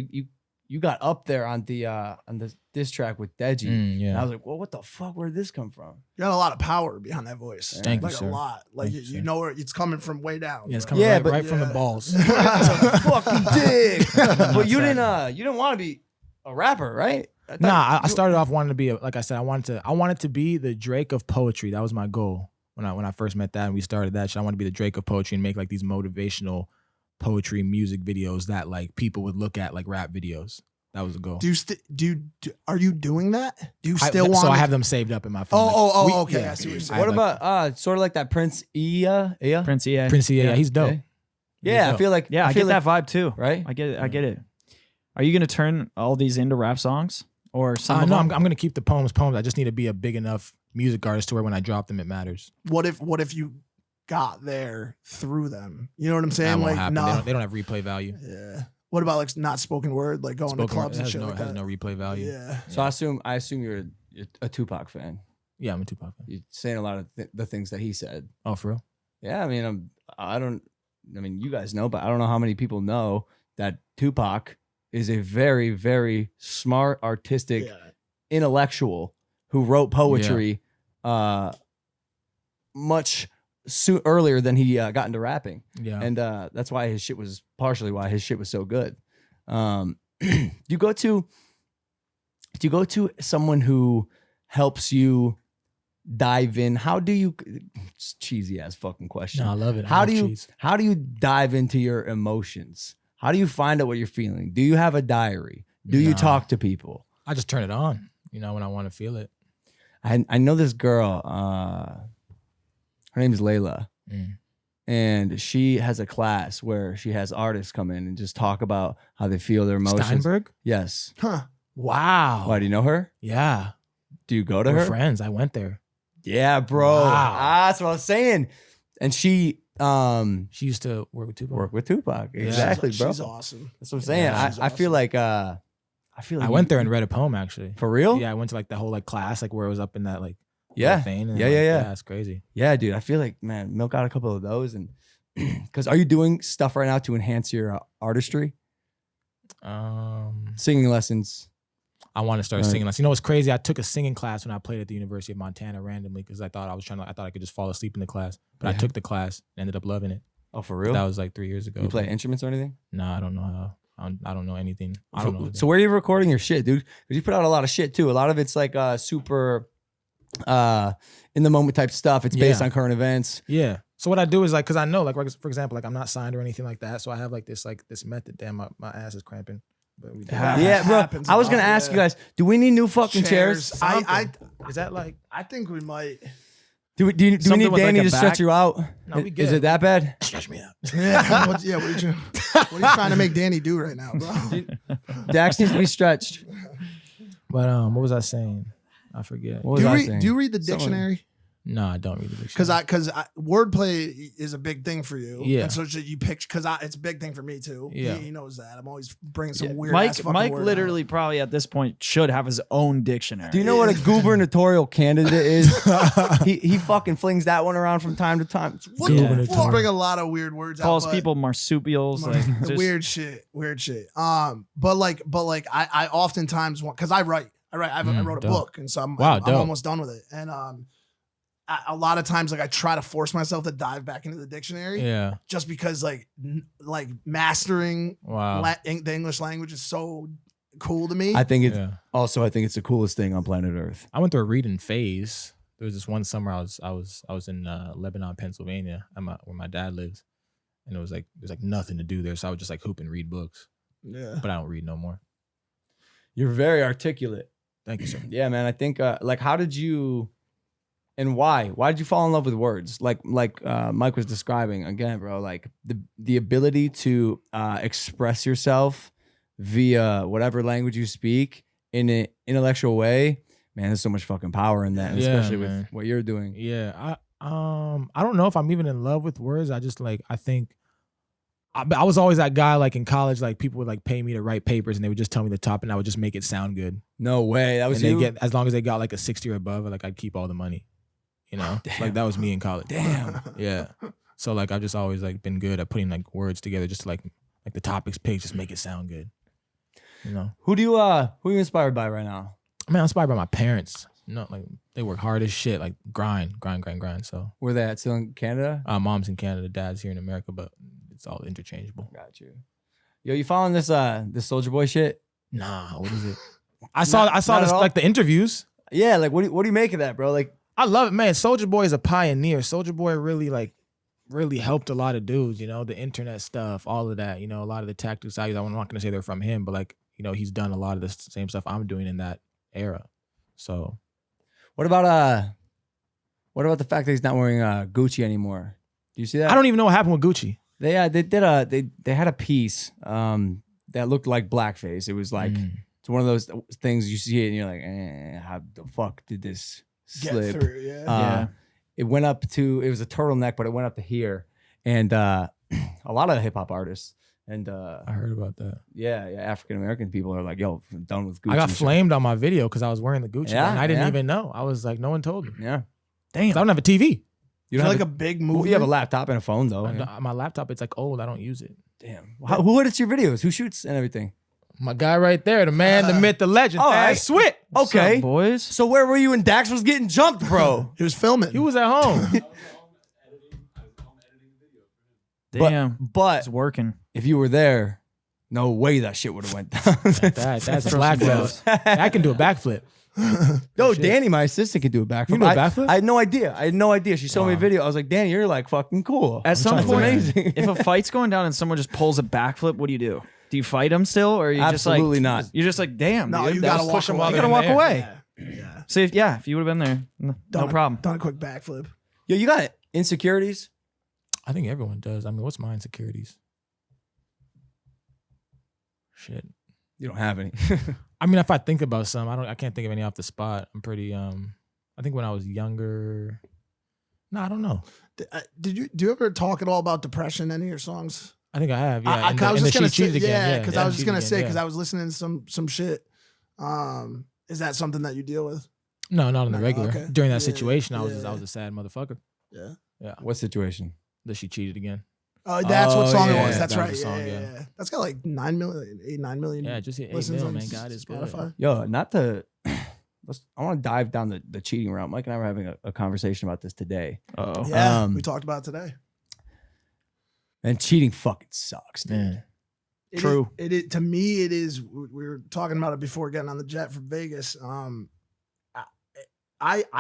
you got up there on the diss track with Deji. And I was like, well, what the fuck? Where did this come from? You got a lot of power behind that voice. Thank like you, sir. a lot. Like you know where it's coming from way down. Yeah, it's coming right from the balls. Fucking dig. But you didn't want to be a rapper, right? I started off wanting to be like I said, I wanted to be the Drake of poetry. That was my goal when I first met that and we started that shit. I wanted to be the Drake of poetry and make like these motivational poetry music videos that like people would look at like rap videos. That was the goal. Are you doing that? Do you still want? So I have them saved up in my phone. Okay. I see what you're saying. What about sort of like that Prince Ea? Prince Ea. Yeah, he's dope. Yeah, I feel like I get that vibe too. Right? I get it. Are you gonna turn all these into rap songs or some? No, I'm gonna keep the poems. I just need to be a big enough music artist to where when I drop them, it matters. What if you got there through them? You know what I'm saying? That won't like, happen. no. They don't have replay value. Yeah. What about like not spoken word, like going to clubs and shit like that? Has no replay value. Yeah. So I assume you're a Tupac fan. Yeah, I'm a Tupac fan. You're saying a lot of the things that he said. Oh, for real? Yeah, I mean, you guys know, but I don't know how many people know that Tupac is a very, very smart, artistic, intellectual who wrote poetry much earlier than he got into rapping. Yeah. And that's why partially why his shit was so good. Do you go to someone who helps you dive in? How do you, cheesy ass fucking question. No, I love it. How do you dive into your emotions? How do you find out what you're feeling? Do you have a diary? Do you talk to people? I just turn it on, when I want to feel it. I know this girl, her name is Layla. And she has a class where she has artists come in and just talk about how they feel their emotions. Steinberg? Yes. Huh. Wow. Why, do you know her? Yeah. Do you go to We're her? friends. I went there. Yeah, bro. Wow. That's what I was saying. And she used to work with Tupac. Work with Tupac. Exactly, bro. She's awesome. That's what I'm saying. Yeah, I feel like I went there and read a poem actually. For real? Yeah, I went to like the whole like class, like where it was up in that like thing. And Yeah. That's crazy. Yeah, dude. I feel like, man, Milk got a couple of those. And because are you doing stuff right now to enhance your artistry? Singing lessons. I want to start singing. You know what's crazy? I took a singing class when I played at the University of Montana randomly because I thought I could just fall asleep in the class. But I took the class and ended up loving it. Oh, for real? That was like 3 years ago. You play instruments or anything? No, I don't know how. I don't know anything. I don't know. So where are you recording your shit, dude? Because you put out a lot of shit too. A lot of it's like super in the moment type stuff. It's based on current events. Yeah. So what I do is like, because I know, like for example, like I'm not signed or anything like that. So I have like this method. Damn, my ass is cramping. But Yeah, bro. I was gonna ask you guys, do we need new fucking chairs? Is that like? I think we might. Do we need Something with Danny like a to stretch back? you out? No, we good. Is it that bad? Stretch me out. Yeah. What are you trying to make Danny do right now, bro? Dax needs to be stretched. But what was I saying? I forget. What was I saying? Do you read the dictionary? No, I don't read the dictionary. Because wordplay is a big thing for you. Yeah. And so you pick, because it's a big thing for me too. Yeah. He knows that. I'm always bringing some Yeah. weird ass fucking Mike word literally probably at this point should have his own dictionary. Do you know what a gubernatorial candidate is? he fucking flings that one around from time to time. What Yeah. we'll bring a lot of weird words Calls out. but- people marsupials. Like, just, weird shit. But I oftentimes want, because I write. I wrote a dope. book, and so I'm dope. almost done with it. And a lot of times, like I try to force myself to dive back into the dictionary, Yeah. just because like mastering Wow. the English language is so cool to me. I think it's Yeah. also it's the coolest thing on planet Earth. I went through a reading phase. There was this one summer I was in Lebanon, Pennsylvania, where my dad lives, and there's like nothing to do there, so I would just like hoop and read books. Yeah. But I don't read no more. You're very articulate. Thank you, sir. Yeah, man. I think like how did you and why? Why did you fall in love with words? Like Mike was describing again, bro, like the ability to express yourself via whatever language you speak in an intellectual way. Man, there's so much fucking power in that, and Yeah, especially man. with what you're doing. Yeah, I don't know if I'm even in love with words. I just I think I was always that guy like in college, like people would like pay me to write papers and they would just tell me the topic and I would just make it sound good. No way. That was And you? they get, as long as they got like a 60 or above, like I'd keep all the money. You know? Like that was me in college. Damn. Yeah. So like I've just always like been good at putting like words together, just like the topics picked, just make it sound good. You know? Who are you inspired by right now? I mean, I'm inspired by my parents. No, like they work hard as shit, like grind. So Where they at? Still in Canada? mom's in Canada, dad's here in America, but it's all interchangeable. Got you. Yo, you following this Soulja Boy shit? Nah, what is it? I saw not this at all? like the interviews. Yeah, like what do you make of that, bro? Like I love it, man. Soulja Boy is a pioneer. Soulja Boy really helped a lot of dudes, you know, the internet stuff, all of that, you know, a lot of the tactics I use. I'm not gonna say they're from him, but like, you know, he's done a lot of the same stuff I'm doing in that era. So what about the fact that he's not wearing Gucci anymore? Do you see that? I don't even know what happened with Gucci. They had a piece that looked like blackface. It was like it's one of those things you see it and you're like, how the fuck did this slip? Get through, yeah. It went up to, it was a turtleneck, but it went up to here. And a lot of hip hop artists and I heard about that. yeah, African American people are like, yo, I'm done with Gucci. I got shit. flamed on my video because I was wearing the Gucci, Yeah, and I didn't yeah. even know. I was like, no one told me. Yeah. 'Cause I don't have a TV. You You're don't like have a big well, movie. you have a laptop and a phone though. My laptop, it's like old. I don't use it. Damn. Who edits your videos? Who shoots and everything? My guy right there, the man, the myth, the legend, All Fast right. Swit. What's Okay. up, boys? So where were you when Dax was getting jumped, bro? He was filming. He was at home. Damn, But it's working. if you were there, no way that shit would have went down. That's a black belt. I can do a backflip. Yo, Danny, my assistant, can do a backflip. You know backflip? I had no idea. She showed me a Wow. video. I was like, Danny, you're like fucking cool. At some trying to point, learn. amazing. if a fight's going down and someone just pulls a backflip, what do you do? Do you fight him still, or are you Absolutely just like not. You're just like, damn, No, dude, you that gotta was- walk push him away. while You they're gotta walk in the away. Yeah. So if you would have been there, no problem. Done a quick backflip. Yo, you got insecurities? I think everyone does. I mean, what's my insecurities? Shit. You don't have any. I mean, if I think about some, I can't think of any off the spot. I'm pretty I think when I was younger. No, I don't know. Do you ever talk at all about depression in any of your songs? I think I have. Yeah. I was just gonna say, cheated again. yeah, because I was just gonna say, because yeah. I was listening to some shit. Is that something that you deal with? No, not on the No, regular. okay. During that Yeah, situation, I was yeah. a sad motherfucker. Yeah. Yeah. What situation? That she cheated again. Oh, that's what Oh, song yeah, it was. That's that was right. the song, yeah. yeah. That's got like 9 million. Yeah, just hit 8 listens mil, on man. God is good. Spotify. Yo, not to. I want to dive down the cheating route. Mike and I were having a conversation about this today. Oh, Yeah, Um, we talked about it today. And cheating fucking sucks, dude. Man. True. It to me, it is. We were talking about it before getting on the jet from Vegas.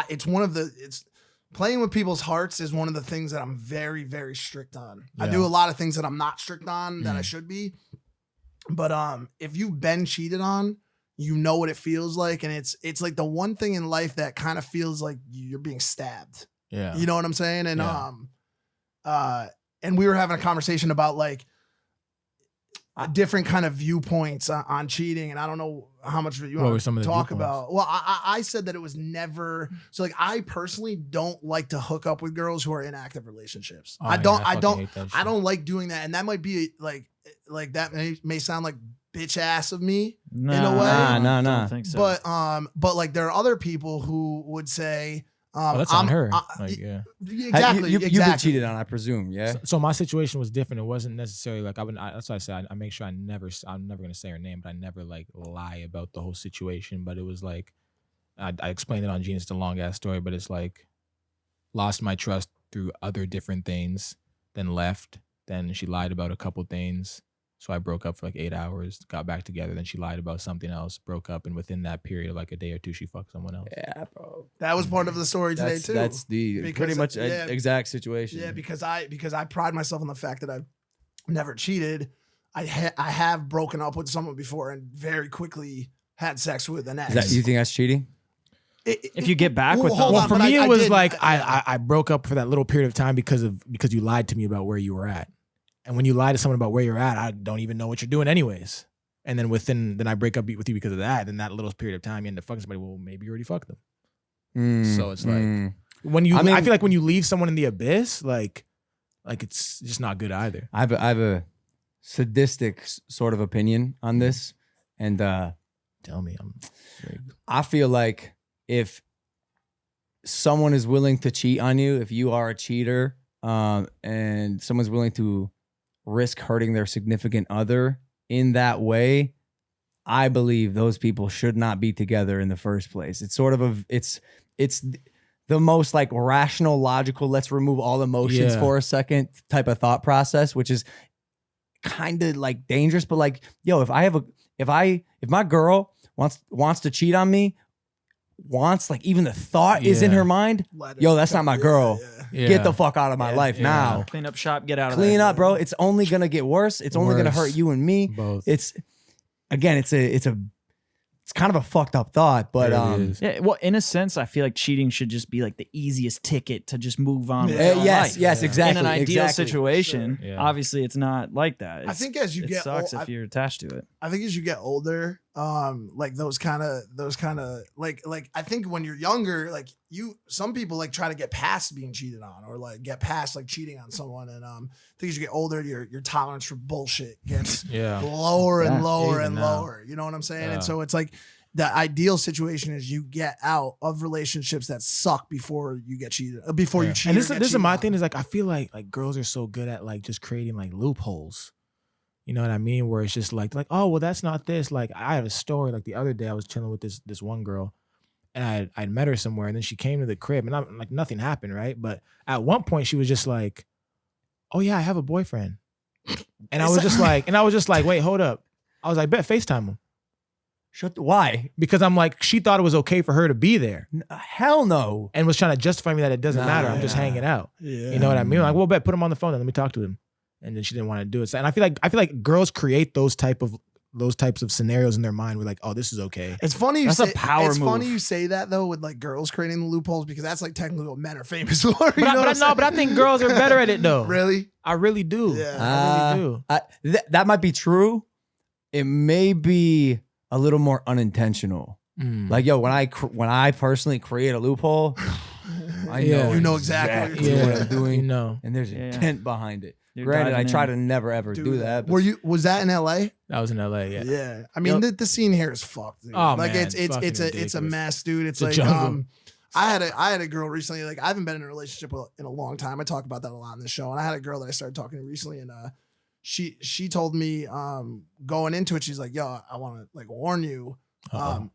It's one of the. It's playing with people's hearts is one of the things that I'm very, very strict on. I do Yeah. a lot of things that I'm not strict on that I Mm. should be. But if you've been cheated on, you know what it feels like, and it's like the one thing in life that kind of feels like you're being stabbed. Yeah. You know what I'm saying? And Yeah. and we were having a conversation about like different kind of viewpoints on cheating, and I don't know how much you What were want some to of the talk viewpoints? about. Well, I said that it was never so. Like, I personally don't like to hook up with girls who are in active relationships. Oh, I yeah, don't. I I fucking don't. hate that I shit. don't like doing that, and that might be like that may sound like bitch ass of me in a way. Nah. Don't think so. But like there are other people who would say, Well, that's on her. Like, yeah. Exactly. You've been exactly. cheated on, I presume. Yeah. So my situation was different. It wasn't necessarily like that's why I said I make sure I'm never gonna say her name, but I never like lie about the whole situation. But it was like I explained it on Gene. It's a long ass story, but it's like lost my trust through other different things, then left. Then she lied about a couple things. So I broke up for like 8 hours, got back together. Then she lied about something else, broke up, and within that period of like a day or two, she fucked someone else. Yeah, bro. That was part of the story today too. That's the Because, pretty much yeah, exact situation. Yeah, because I pride myself on the fact that I've never cheated. I have broken up with someone before and very quickly had sex with an ex. You think that's cheating? If you get back with them. hold Well, on, for but me, I it was did- like I broke up for that little period of time because you lied to me about where you were at. And when you lie to someone about where you're at, I don't even know what you're doing anyways. And then I break up with you because of that. Then that little period of time you end up fucking somebody. Well, maybe you already fucked them. So it's like when you, I feel like when you leave someone in the abyss, like it's just not good either. I have a sadistic sort of opinion on this, and Tell me, I feel like if someone is willing to cheat on you, if you are a cheater, and someone's willing to risk hurting their significant other in that way, I believe those people should not be together in the first place. It's sort of it's the most like rational, logical, let's remove all emotions for a second type of thought process, which is kind of like dangerous. But like, yo, if my girl wants to cheat on me, like even the thought is in her mind, yo, that's not my girl. Yeah. Get the fuck out of my life now. Clean up shop, get out of there. Clean up, bro. It's only gonna get worse. It's only gonna hurt you and me. Both. It's kind of a fucked up thought, but It is. Yeah, well, in a sense, I feel like cheating should just be like the easiest ticket to just move on. with your yes, life. yes, exactly. In an ideal exactly. situation, Sure. Yeah. obviously it's not like that. I think as you it get sucks old, if you're attached to it. I think as you get older, like those kind of like I think when you're younger, like some people like try to get past being cheated on or like get past like cheating on someone, and I think as you get older, your tolerance for bullshit gets lower and lower even and now. lower. You know what I'm saying? Yeah. And so it's like the ideal situation is you get out of relationships that suck before you get cheated, before you cheat. And or this get is cheated my on. thing is like I feel like girls are so good at like just creating like loopholes. You know what I mean? Where it's just like oh well that's not this. Like I have a story like the other day I was chilling with this one girl, and I'd met her somewhere, and then she came to the crib, and I'm like nothing happened, right? But at one point she was just like, oh yeah, I have a boyfriend, and I was just like wait, hold up. I was like, bet FaceTime him. Why? Because I'm like, she thought it was okay for her to be there Hell no. and was trying to justify me that it doesn't Nah, matter. I'm just hanging out. Yeah. You know what I mean? Like, well, bet put him on the phone and let me talk to him. And then she didn't want to do it. So, and I feel like girls create those types of scenarios in their mind where like, oh, this is okay. It's funny That's a power It's move. funny you say that though, with like girls creating the loopholes, because that's like technically what men are famous for. But I think girls are better at it though. Really? I really do. Yeah. I really do. That might be true. It may be a little more unintentional. Like, yo, when I personally create a loophole, I know You know exactly what I'm doing. You know. And there's Yeah. intent behind it. You're Granted, I diving try in. to never ever do that. but Was that in LA? That was in LA, yeah. Yeah. I mean, the scene here is fucked. Dude. Oh, like man, it's fucking a ridiculous. mess, dude. It's It's a like jungle. I had a girl recently. Like I haven't been in a relationship in a long time. I talk about that a lot on this show. And I had a girl that I started talking to recently, and she told me going into it, she's like, "Yo, I want to like warn you. I'm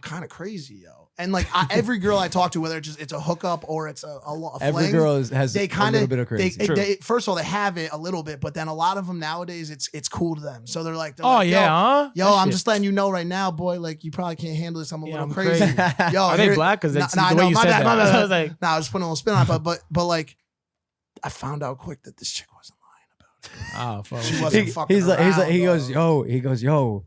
kind of crazy, yo." And like every girl I talk to, whether it's a hookup or it's a every fling, girl has they a kind little of bit of crazy. they first of all they have it a little bit, but then a lot of them nowadays it's cool to them. So they're like, Oh yeah, huh? Yo, That I'm shit. just letting you know right now, boy. Like you probably can't handle this. I'm a Yeah, little I'm crazy. crazy. Yo, Are they black? Because that's the way you my said bad, that. my bad. I was like, Nah, I was putting a little spin on it, but like I found out quick that this chick wasn't lying about it. oh, fuck. She wasn't fucking He around, goes, dog. yo,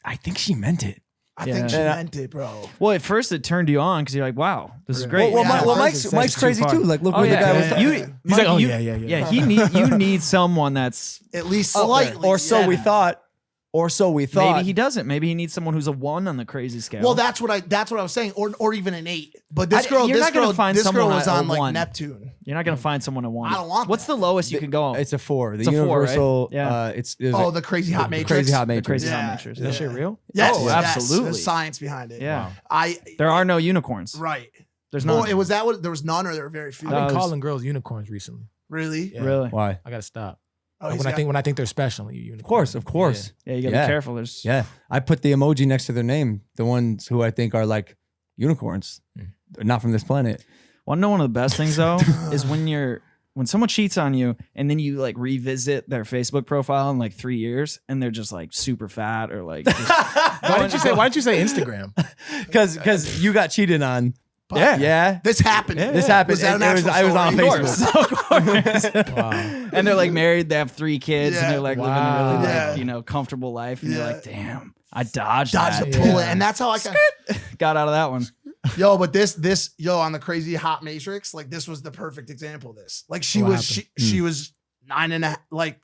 I think she meant it. I think she meant it, bro. Well, at first it turned you on because you're like, wow, this is great. Well, Yeah, Mike's crazy too. Like, look where the guy was. He's like, oh, yeah. Yeah, you need someone that's At least slightly. Or so we thought. Or so we thought. maybe he doesn't. Maybe he needs someone who's a 1 on the crazy scale. Well, that's what I was saying, or even an 8. But this you're not gonna find this girl someone was at a on like 1. Neptune. You're not gonna find someone a 1. I don't want What's that. the lowest you can go? It's a 4. The It's a 4, universal. right? Yeah. It's The crazy hot matrix. Crazy hot The matrix. crazy Yeah. hot matrix. Is that shit real? Yes, Oh, yes. absolutely. There's science behind it. Yeah. There are no unicorns. right. There's none. Well, it was that what there was none or there were very few. I've been was- calling girls unicorns recently. Really? Yeah. Really? Why? I gotta stop. Oh, Like, he's when I think they're special, you unicorn. Of course. Yeah, you gotta Yeah. be careful. There's Yeah, I put the emoji next to their name. The ones who I think are like unicorns, They're not from this planet. Want to know one of the best things though is when someone cheats on you and then you like revisit their Facebook profile in like 3 years and they're just like super fat or like just Why didn't you say Instagram? Because you got cheated on. Yeah. This happened. This happened. Was that an I was actual on story? Facebook. Wow. and they're like married, they have 3 kids, Yeah. and they're like living a Wow. really Yeah. like, comfortable life, and you're Yeah. like, damn, I dodged Dodge that. the bullet, and that's how I Got out of that one. But this on the crazy hot matrix, like this was the perfect example of this. Like she What was happened? she was 9.5, like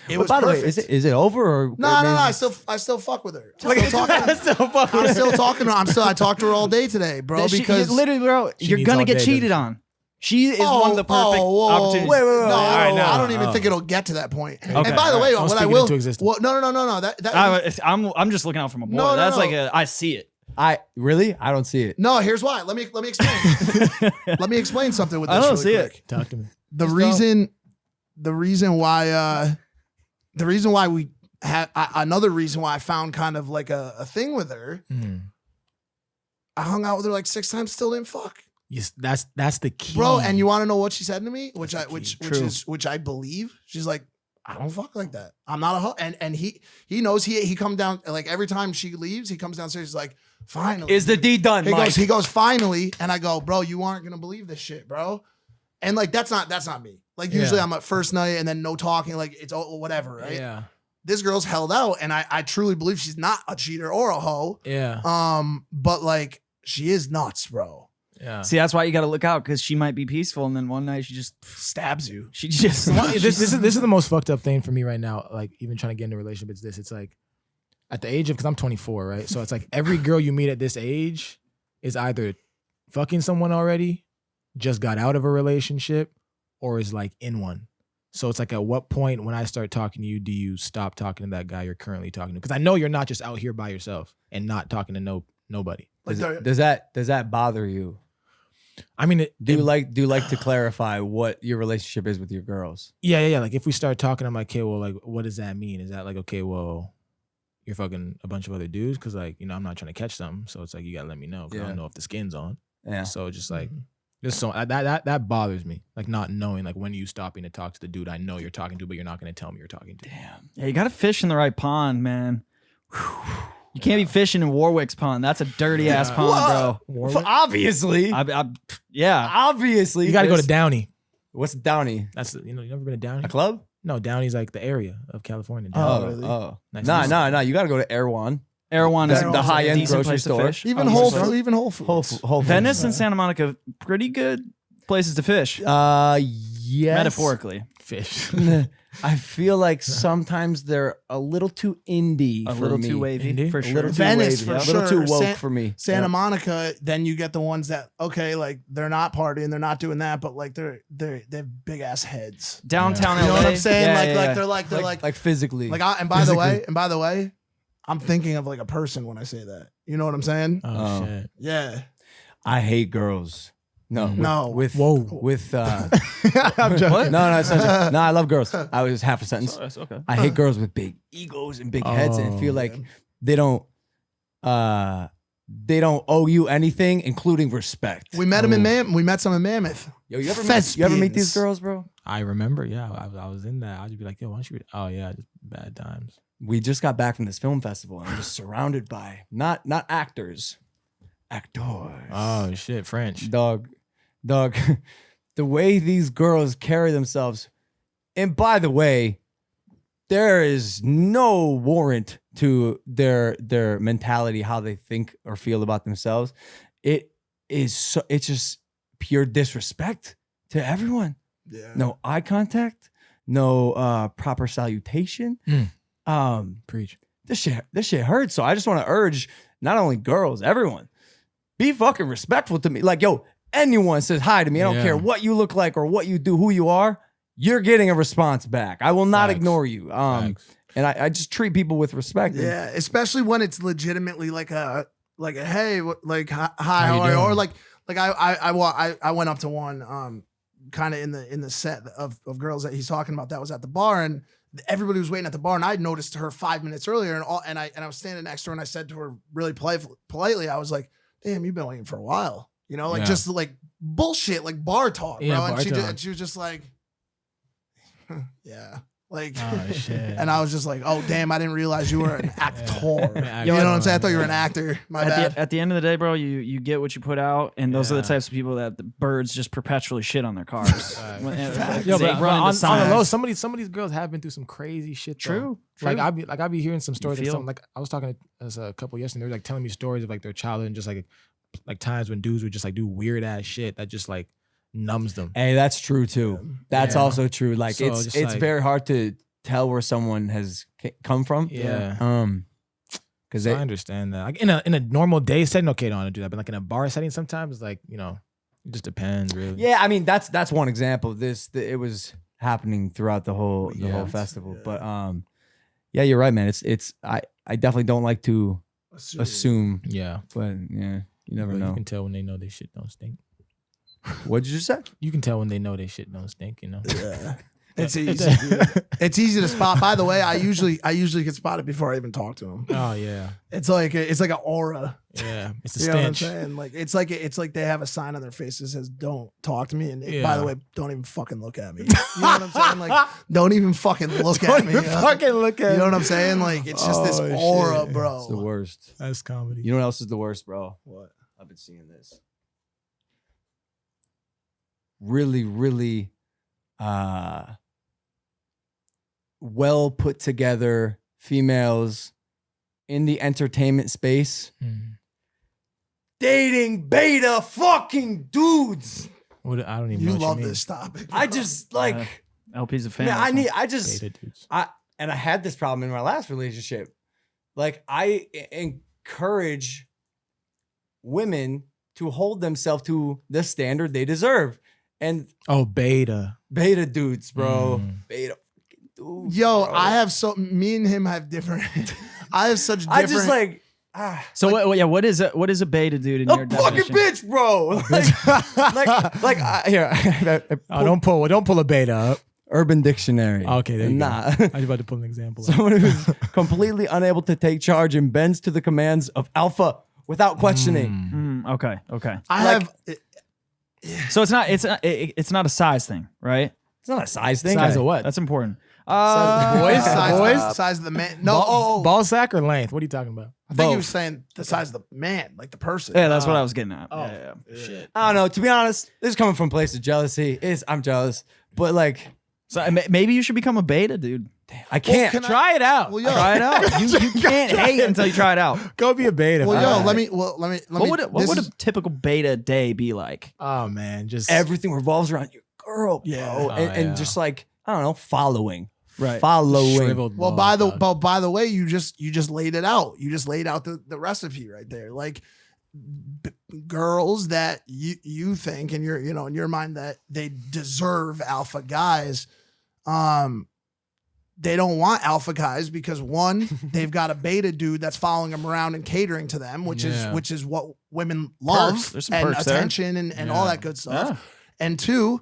it was By the way, perfect. is it over or No, I still fuck with her. I'm still talking to her. I talk to her all day today, bro. Because literally, bro, you're needs gonna all get day, cheated doesn't on. She is one of the perfect opportunities. Wait. No, I know. I don't even think it'll get to that point. And Okay, by the way, Don't what I speak it will, into existence. well, no, that I'm just looking out for my boy. No, That's no. like I see it. I don't see it. no. Here's why. Let me explain. Let me explain something with this. I don't really see quick. it. Talk to me. The reason why we had another reason why I found kind of like a thing with her. I hung out with her like 6 times, still didn't fuck, Yes, that's the key, bro. And you want to know what she said to me, which True. I believe. She's like, I don't fuck like that. I'm not a hoe. And he knows he comes down like every time she leaves, he comes downstairs. He's like, finally, Is the deed done, Mike? he goes finally, and I go, bro, you aren't gonna believe this shit, bro. And like that's not me. Like usually Yeah. I'm at first night and then no talking, like it's all whatever, right? Yeah, This girl's held out, and I truly believe she's not a cheater or a hoe. yeah, But like she is nuts, bro. yeah. See, that's why you got to look out because she might be peaceful, and then one night she just Stabs you. This is the most fucked up thing for me right now. Like even trying to get into a relationship, it's like at the age of, because I'm 24, right? So it's like every girl you meet at this age is either fucking someone already, just got out of a relationship, or is like in one. So it's like, at what point when I start talking to you, do you stop talking to that guy you're currently talking to? Because I know you're not just out here by yourself and not talking to nobody. Like Does that bother you? I mean, Do you like to clarify what your relationship is with your girls? Yeah. Like if we start talking, I'm like, okay, well, like, what does that mean? Is that like, okay, well, you're fucking a bunch of other dudes? Because like, I'm not trying to catch something. So it's like, you gotta let me know. Because I don't know if the skin's on. Yeah. So just like, just so that bothers me. Like not knowing like when you stopping to talk to the dude I know you're talking to, but you're not gonna tell me you're talking to. Damn. Yeah, you got to fish in the right pond, man. You can't be fishing in Warwick's pond. That's a dirty ass pond, bro. Obviously. Yeah. Obviously. You gotta go to Chris. Downey. What's Downey? That's you never been to Downey? A club? No, Downey's like the area of California. Oh, Downey. really? oh. Nice. Nah. You gotta go to Erewhon. Erewhon is The high-end a decent grocery place to store. fish. even Oh, Whole so- Foods, even Whole Foods. Whole Foods. Venice and Santa Monica, pretty good places to fish. Yes. Metaphorically. Fish. I feel like sometimes they're a little too indie A for little me. too wavy, Indie? for A sure. little too Venice, wavy. for A little too sure. woke for me. Santa Monica, then you get the ones that okay, like they're not partying, they're not doing that, but like they have big ass heads. Downtown You know LA. what I'm saying? Yeah, like yeah, like yeah. they're like Like physically. and by the way, I'm thinking of like a person when I say that. You know what I'm saying? Oh shit. Yeah. I hate girls. No. With Whoa. with I'm joking. what? No, it's not, no, I love girls. I was half a sentence. That's okay. I hate girls with big egos and big heads and feel like they don't owe you anything, including respect. We met him in we met some in Mammoth. Yo, you ever meet these Thespians. girls, bro? I remember, yeah. I was in that. I'd just be like, yo, why don't you? Oh yeah, just bad times. We just got back from this film festival and I'm just surrounded by not actors, actors. Oh shit, French. Dog, the way these girls carry themselves. And by the way, there is no warrant to their mentality, how they think or feel about themselves. It's just pure disrespect to everyone. Yeah. No eye contact, no proper salutation. Preach. This shit hurts. So I just want to urge not only girls, everyone, be fucking respectful to me. Like, yo, anyone says hi to me, I don't care what you look like or what you do, who you are, you're getting a response back. I will not ignore you. And I just treat people with respect. Yeah, especially when it's legitimately like a hey, like hi, how are you? Or like I went up to one kind of in the set of girls that he's talking about that was at the bar, and everybody was waiting at the bar, and I noticed her 5 minutes earlier, and I was standing next to her, and I said to her really politely, I was like, damn, you've been waiting for a while, you know, like just like bullshit, like bar talk, bro. And she was just like, yeah. Like, oh, shit. And I was just like, oh, damn, I didn't realize you were an actor. You know what I'm saying? I thought you were an actor. My bad. At the end of the day, bro, you get what you put out, and those are the types of people that the birds just perpetually shit on their cars. Yo, but on the low, some of these girls have been through some crazy shit. True. Like I be hearing some stories. Like I was talking to a couple yesterday. They were like telling me stories of like their childhood and just like times when dudes would just like do weird ass shit that just like numbs them. Hey, that's true too. That's also true. Like So it's like, very hard to tell where someone has come from. Yeah. Because I understand that. Like in a normal day setting, okay, don't want to do that. But like in a bar setting, sometimes like, you know, it just depends really. yeah, I mean that's one example. It was happening throughout the whole festival. Yeah. But yeah, you're right, man. It's I definitely don't like to assume. Yeah. But yeah, you never know. You can tell when they know they shit don't stink. What did you say? You can tell when they know they shit don't stink, you know. Yeah. It's easy. It's easy to spot. By the way, I usually can spot it before I even talk to them. Oh yeah. It's like an aura. Yeah. It's a You know what I'm stench. saying? Like it's like they have a sign on their face that says "Don't talk to me." And Yeah. by the way, don't even fucking look at me. You know what I'm saying? Like don't even fucking look at me. Fucking look at You know what I'm saying? Like it's just this aura, bro. It's the worst. That's comedy. You know what else is the worst, bro? What? I've been seeing this. Really, really well put together females in the entertainment space dating beta fucking dudes. What, I don't even You know what love you mean. this topic. I just like LP's a fan. man, of this one. Beta dudes. I had this problem in my last relationship. Like I encourage women to hold themselves to the standard they deserve. And Oh, beta. beta dudes, bro. Beta fucking dudes. Yo, bro. I have me and him have different. I have such different. I just like So what is a beta dude in your a fucking definition? bitch, bro. Here. Don't pull a beta up. Urban Dictionary. Okay, there you Nah. go. I was about to pull an example. Someone who's completely unable to take charge and bends to the commands of alpha without questioning. Okay. I like- have. So it's not a size thing, right? It's not a size thing. Size of what? That's important. Size of the man. No, ball sack or length? What are you talking about? I think he was saying the size of the man, like the person. Yeah, that's what I was getting at. Oh, Yeah. Shit. I don't know. To be honest, this is coming from a place of jealousy. I'm jealous, but like So maybe you should become a beta, dude. I can't. can I- Try it out. Well, yo, Try it out. You can't hate until you try it out. Go be a beta. Well, yo, All let right. me. What would this a is- typical beta day be like? Oh man, just Everything revolves around your girl, bro. Yeah. Oh, and yeah. just like I don't know, following, Right. following. shriveled. Well, balls, dog. by the way, you just laid it out. You just laid out the recipe right there. Like girls that you think in your mind that they deserve alpha guys, they don't want alpha guys because one, they've got a beta dude that's following them around and catering to them, which is what women love Perks. There's some and perks there. attention and all that good stuff. Yeah. And two,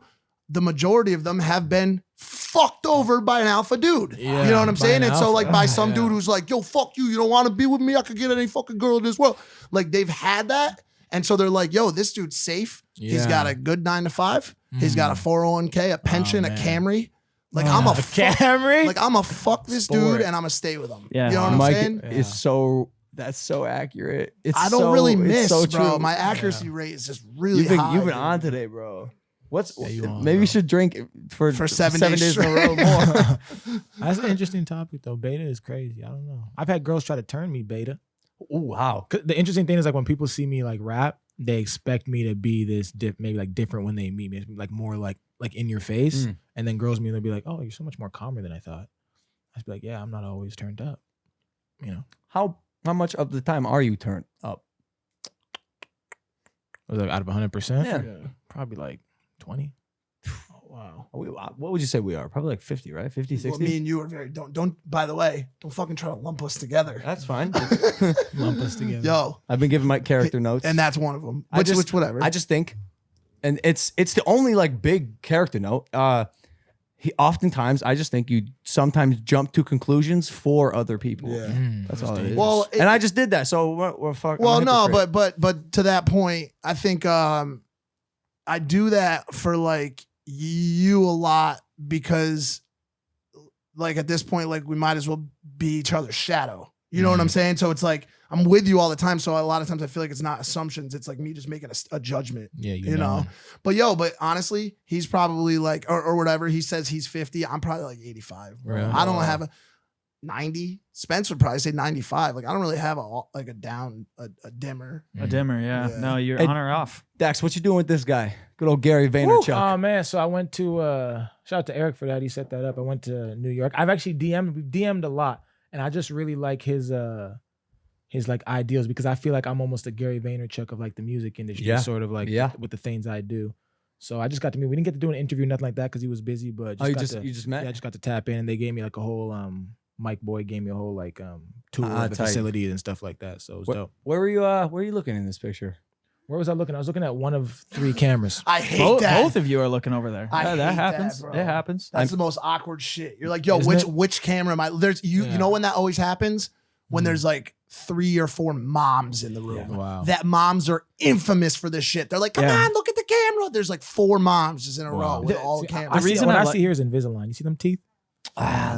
the majority of them have been fucked over by an alpha dude. Yeah, You know what I'm by saying? an And so alpha. like by some Yeah. dude who's like, yo, fuck you. You don't want to be with me. I could get any fucking girl in this world. Like they've had that. And so they're like, yo, this dude's safe. He's Yeah. got a good 9 to 5. He's got a 401k, a pension, a man. Camry. Like I'm a fuck, Camry. like I'm a fuck this Sport. dude and I'm gonna stay with him. Yeah. You know what I'm Mike saying? is so that's so accurate. It's I don't so, really it's miss, so bro. true. My accuracy rate is just really You've been high. you've been dude. on today, bro. Maybe you should drink for 7 days in a row more. That's an interesting topic though. Beta is crazy. I don't know. I've had girls try to turn me beta. Oh wow. 'Cause the interesting thing is like when people see me like rap, they expect me to be this maybe like different when they meet me, like more like in your face. And then girls meet, they'll be like, "Oh, you're so much more calmer than I thought." I'd be like, "Yeah, I'm not always turned up." You know, How much of the time are you turned up? was like out of 100%, Yeah. probably like 20. Oh, wow. What would you say we are? Probably like 50, right? 50, Well, 60? me and you are very don't. By the way, don't fucking try to lump us together. That's fine. Lump us together. Yo, I've been giving my character notes. and that's one of them. I Which, just- which whatever. I just think, and it's the only like big character note. Oftentimes, I just think you sometimes jump to conclusions for other people. Yeah. That's all it is. Well, and I just did that, so we're fucking. Well, no, but to that point, I think I do that for like you a lot because like at this point, like we might as well be each other's shadow. You know what I'm saying? So it's like I'm with you all the time. So a lot of times I feel like it's not assumptions. It's like me just making a judgment. Yeah, You know? But honestly, he's probably like, or whatever. He says he's 50. I'm probably like 85. Bro. Really? I don't have a 90. Spence would probably say 95. Like I don't really have a dimmer. A dimmer, yeah. Yeah. No, you're Hey, on or off. Dax, what you doing with this guy? Good old Gary Vaynerchuk. Oh man, so I went to shout out to Eric for that. He set that up. I went to New York. I've actually DM'd a lot, and I just really like his like ideals because I feel like I'm almost a Gary Vaynerchuk of like the music industry, Yeah. sort of like Yeah. with the things I do. So I just got to meet. We didn't get to do an interview, nothing like that, because he was busy. But you got just to- you just met? yeah, I just got to tap in, and they gave me like a whole Mike Boy gave me a whole like tour of the tight. facilities and stuff like that. So it was dope. Where were you looking in this picture? Where was I looking? I was looking at one of 3 cameras. I hate Both, that. both of you are looking over there. I Yeah, hate that happens. bro. It happens. That's the most awkward shit. You're like, yo, Isn't it? which camera am I? There's you Yeah. know when that always happens? When there's like 3 or 4 moms in the room. Wow. That moms are infamous for this shit. They're like, come Yeah. on, look at the camera. There's like 4 moms just in a row with all the cameras. I see, reason what I I like- see here is Invisalign. You see them teeth?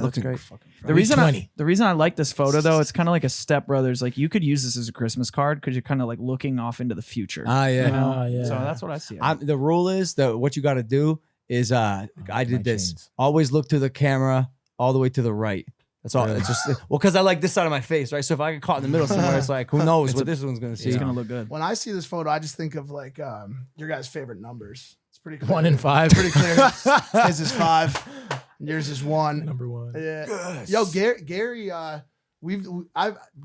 Looking great. fucking The reason, I, 20. the reason I like this photo though, it's kind of like a Step Brothers. Like you could use this as a Christmas card because you're kind of like looking off into the future. yeah. you know? Ah, yeah. So that's what I see. The rule is that what you got to do is I did my this. chains. Always look to the camera all the way to the right. That's all. Really? It's just well, because I like this side of my face, right? So if I get caught in the middle somewhere, it's like who knows what this one's gonna see. It's gonna look good. When I see this photo, I just think of like your guys' favorite numbers. It's pretty clear. 1 and 5. Pretty clear. His is 5. Yours is 1. Number 1. Yeah. Yo, Gary.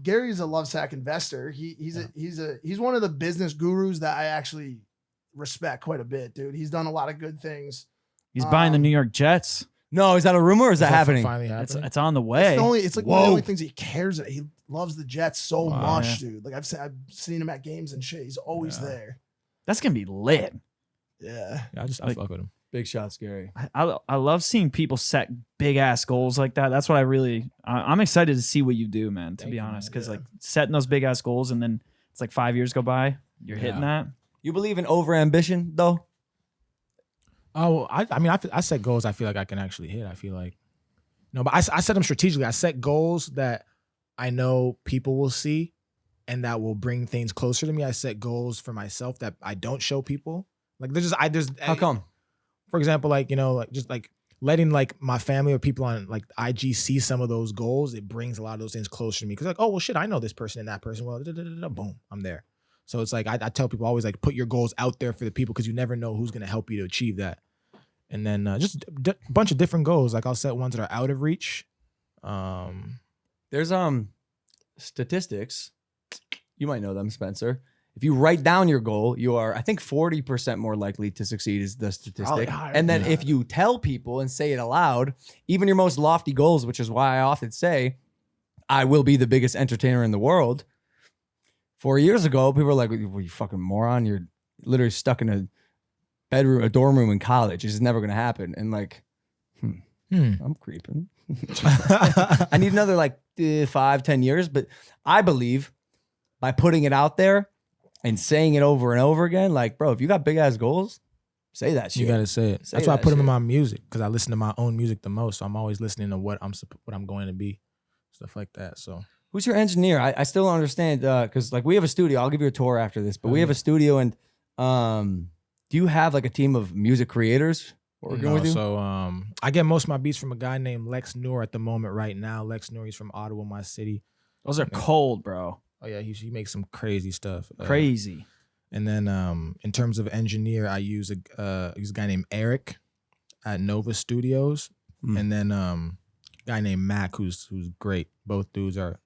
Gary's a love sack investor. He's one of the business gurus that I actually respect quite a bit, dude. He's done a lot of good things. He's buying the New York Jets. No, is that a rumor or is that happening? Finally It's happening? it's on the way. It's like one of the only things he cares about. He loves the Jets so much, dude. Like I've seen him at games and shit. He's always there. That's gonna be lit. Yeah. Yeah, I Like- fuck with him. Big shots, Gary. I love seeing people set big ass goals like that. That's what I'm excited to see what you do, man. To Thank be you, honest, man. because like setting those big ass goals and then it's like 5 years go by, you're hitting that. You believe in over ambition though? Oh, I mean, I set goals I feel like I can actually hit. I feel like, no, but I set them strategically. I set goals that I know people will see and that will bring things closer to me. I set goals for myself that I don't show people. Like How come? For example, like, you know, like just like letting like my family or people on like IG see some of those goals, it brings a lot of those things closer to me. Cause like, oh, well, shit, I know this person and that person. Well, boom, I'm there. So it's like, I tell people always like put your goals out there for the people because you never know who's going to help you to achieve that. And then just a bunch of different goals. Like I'll set ones that are out of reach. There's statistics. You might know them, Spencer. If you write down your goal, you are, I think, 40% more likely to succeed is the statistic. higher And then than if you tell people and say it aloud, even your most lofty goals, which is why I often say, I will be the biggest entertainer in the world. 4 years ago, people were like, well, you fucking moron. You're literally stuck in a bedroom, a dorm room in college. It's just never going to happen. And like, I'm creeping. I need another like 5-10 years. But I believe by putting it out there, and saying it over and over again, like, bro, if you got big ass goals, say that shit. You gotta say it. Say That's why I that put them in shit. my music because I listen to my own music the most. So I'm always listening to what I'm going to be, stuff like that. So Who's your engineer? I still don't understand because like we have a studio. I'll give you a tour after this, but we have a studio and do Do you have like a team of music creators working with you? So I get most of my beats from a guy named Lex Noor at the moment right now. Lex Noor, he's from Ottawa, my city. Those are cold, bro. Oh yeah, he makes some crazy stuff. Crazy. And then in terms of engineer, I use a guy named Eric at Nova Studios, and then a guy named Mac who's great. Both dudes are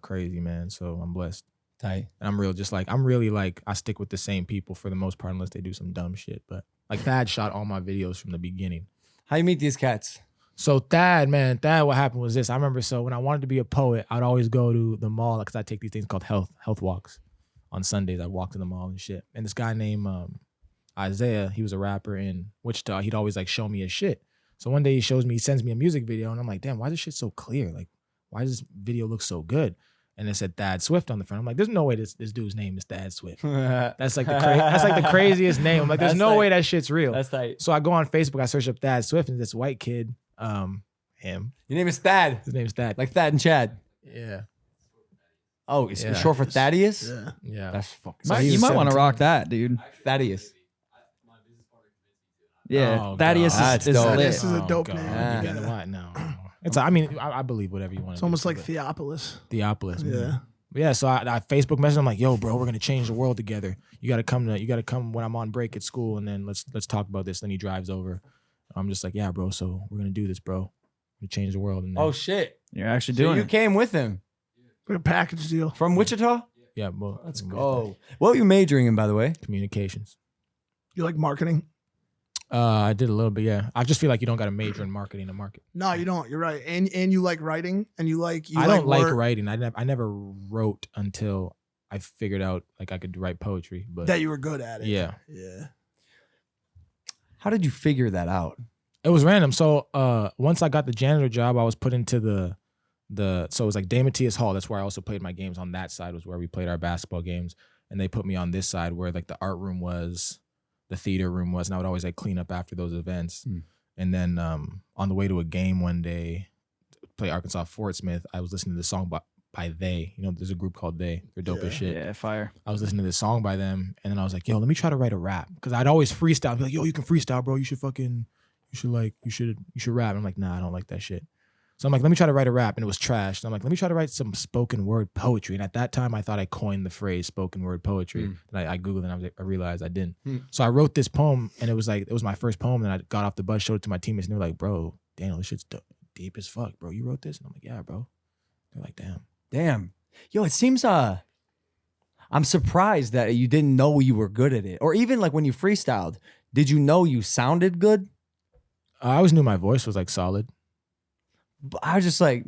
crazy, man. So I'm blessed. Tight. And I'm really like I stick with the same people for the most part unless they do some dumb shit. But like Thad shot all my videos from the beginning. How you meet these cats? So Thad, what happened was this. I remember when I wanted to be a poet, I'd always go to the mall because I take these things called health walks. On Sundays, I'd walk to the mall and shit. And this guy named Isaiah, he was a rapper in Wichita. He'd always like show me his shit. So one day he sends me a music video, and I'm like, damn, why is this shit so clear? Like, why does this video look so good? And it said Thad Swift on the front. I'm like, there's no way this dude's name is Thad Swift. That's like the craziest name. I'm like, there's no way that shit's real. That's tight. So I go on Facebook, I search up Thad Swift, and this white kid, him. Your name is Thad. His name is Thad. Like Thad and Chad. Yeah. Oh, it's short for Thaddeus? Yeah. That's fucking So sick. he's You might want to 17. rock that, dude. Thaddeus. Yeah, Oh, Thaddeus God. is That's dope. lit. This is a dope name. You get what? No. I believe whatever you want. It's almost like Theopolis. Theopolis. Yeah. Yeah, so I Facebook message. I'm like, yo, bro, we're gonna change the world together. You gotta come when I'm on break at school, and then let's talk about this. Then he drives over. I'm just like, yeah, bro. So we're gonna do this, bro. We change the world. And then, Oh, shit. You're actually So doing you it. came with him Like a package deal. from Wichita? yeah, bro. Let's Oh. What were you majoring in, by the way? Communications. You like marketing? I did a little bit. Yeah, I just feel like you don't got to major in marketing to market. No, you don't. You're right. And you like writing, and you I don't like work writing. I never wrote until I figured out like I could write poetry. But that you were good at it. yeah. Yeah. How did you figure that out? It was random. So once I got the janitor job, I was put into so it was like Dave Matias Hall. That's where I also played my games. On that side was where we played our basketball games. And they put me on this side where like the art room was, the theater room was, and I would always like clean up after those events. And then on the way to a game one day, play Arkansas Fort Smith, I was listening to the song by They. You know, there's a group called They. They're dope as shit. Yeah, fire. I was listening to this song by them, and then I was like, yo, let me try to write a rap. Because I'd always freestyle. I'd be like, yo, you can freestyle, bro. You should rap. And I'm like, nah, I don't like that shit. So I'm like, let me try to write a rap, and it was trash. And I'm like, let me try to write some spoken word poetry. And at that time, I thought I coined the phrase spoken word poetry. And I Googled it, and I realized I didn't. So I wrote this poem, and it was my first poem. And I got off the bus, showed it to my teammates, and they were like, bro, Daniel, this shit's deep as fuck, bro. You wrote this? And I'm like, yeah, bro. They're like, damn. Yo, it seems I'm surprised that you didn't know you were good at it. Or even like when you freestyled, did you know you sounded good? I always knew my voice was like solid. But I was just like,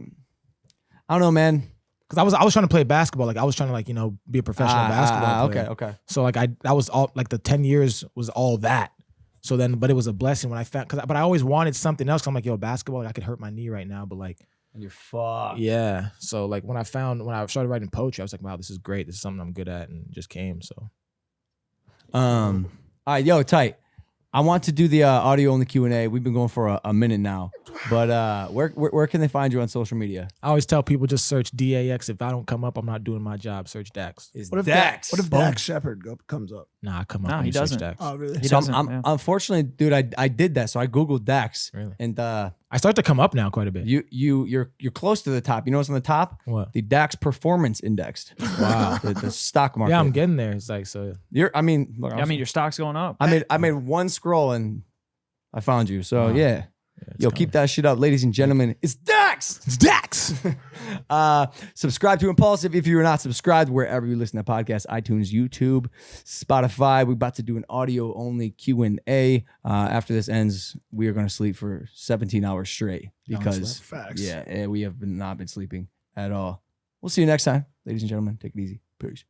I don't know, man. Because I was trying to play basketball. Like I was trying to like, be a professional basketball player. Okay. So like that was all like the 10 years was all that. So then, but it was a blessing when I found, but I always wanted something else. 'Cause I'm like, yo, basketball, like I could hurt my knee right now, but like, And you're fucked. yeah. So like when I started writing poetry, I was like, wow, this is great. This is something I'm good at, and it just came. So. All right, yo, tight. I want to do the audio only Q&A. We've been going for a minute now, but where can they find you on social media? I always tell people just search DAX. If I don't come up, I'm not doing my job. Search Dax. Is What if Dax? What if Dax Shepard comes up? Nah, I come up. No, when he you search doesn't. Dax. Oh, really? He So doesn't, I'm yeah. unfortunately, dude, I did that. So I Googled Dax. Really? And I start to come up now quite a bit. you're close to the top. You know what's on the top? What? The Dax Performance Index. Wow. the stock market. Yeah, I'm getting there. It's like so. I mean, look, I mean, your stock's going up. I made one scroll and I found you. So Wow. yeah. it's Yo, coming. keep that shit up, ladies and gentlemen. It's Dax. It's Dax. Subscribe to Impaulsive if you're not subscribed, wherever you listen to podcasts, iTunes, YouTube, Spotify. We're about to do an audio only Q&A. After this ends, we are going to sleep for 17 hours straight because Facts. we have not been sleeping at all. We'll see you next time, ladies and gentlemen. Take it easy. Peace.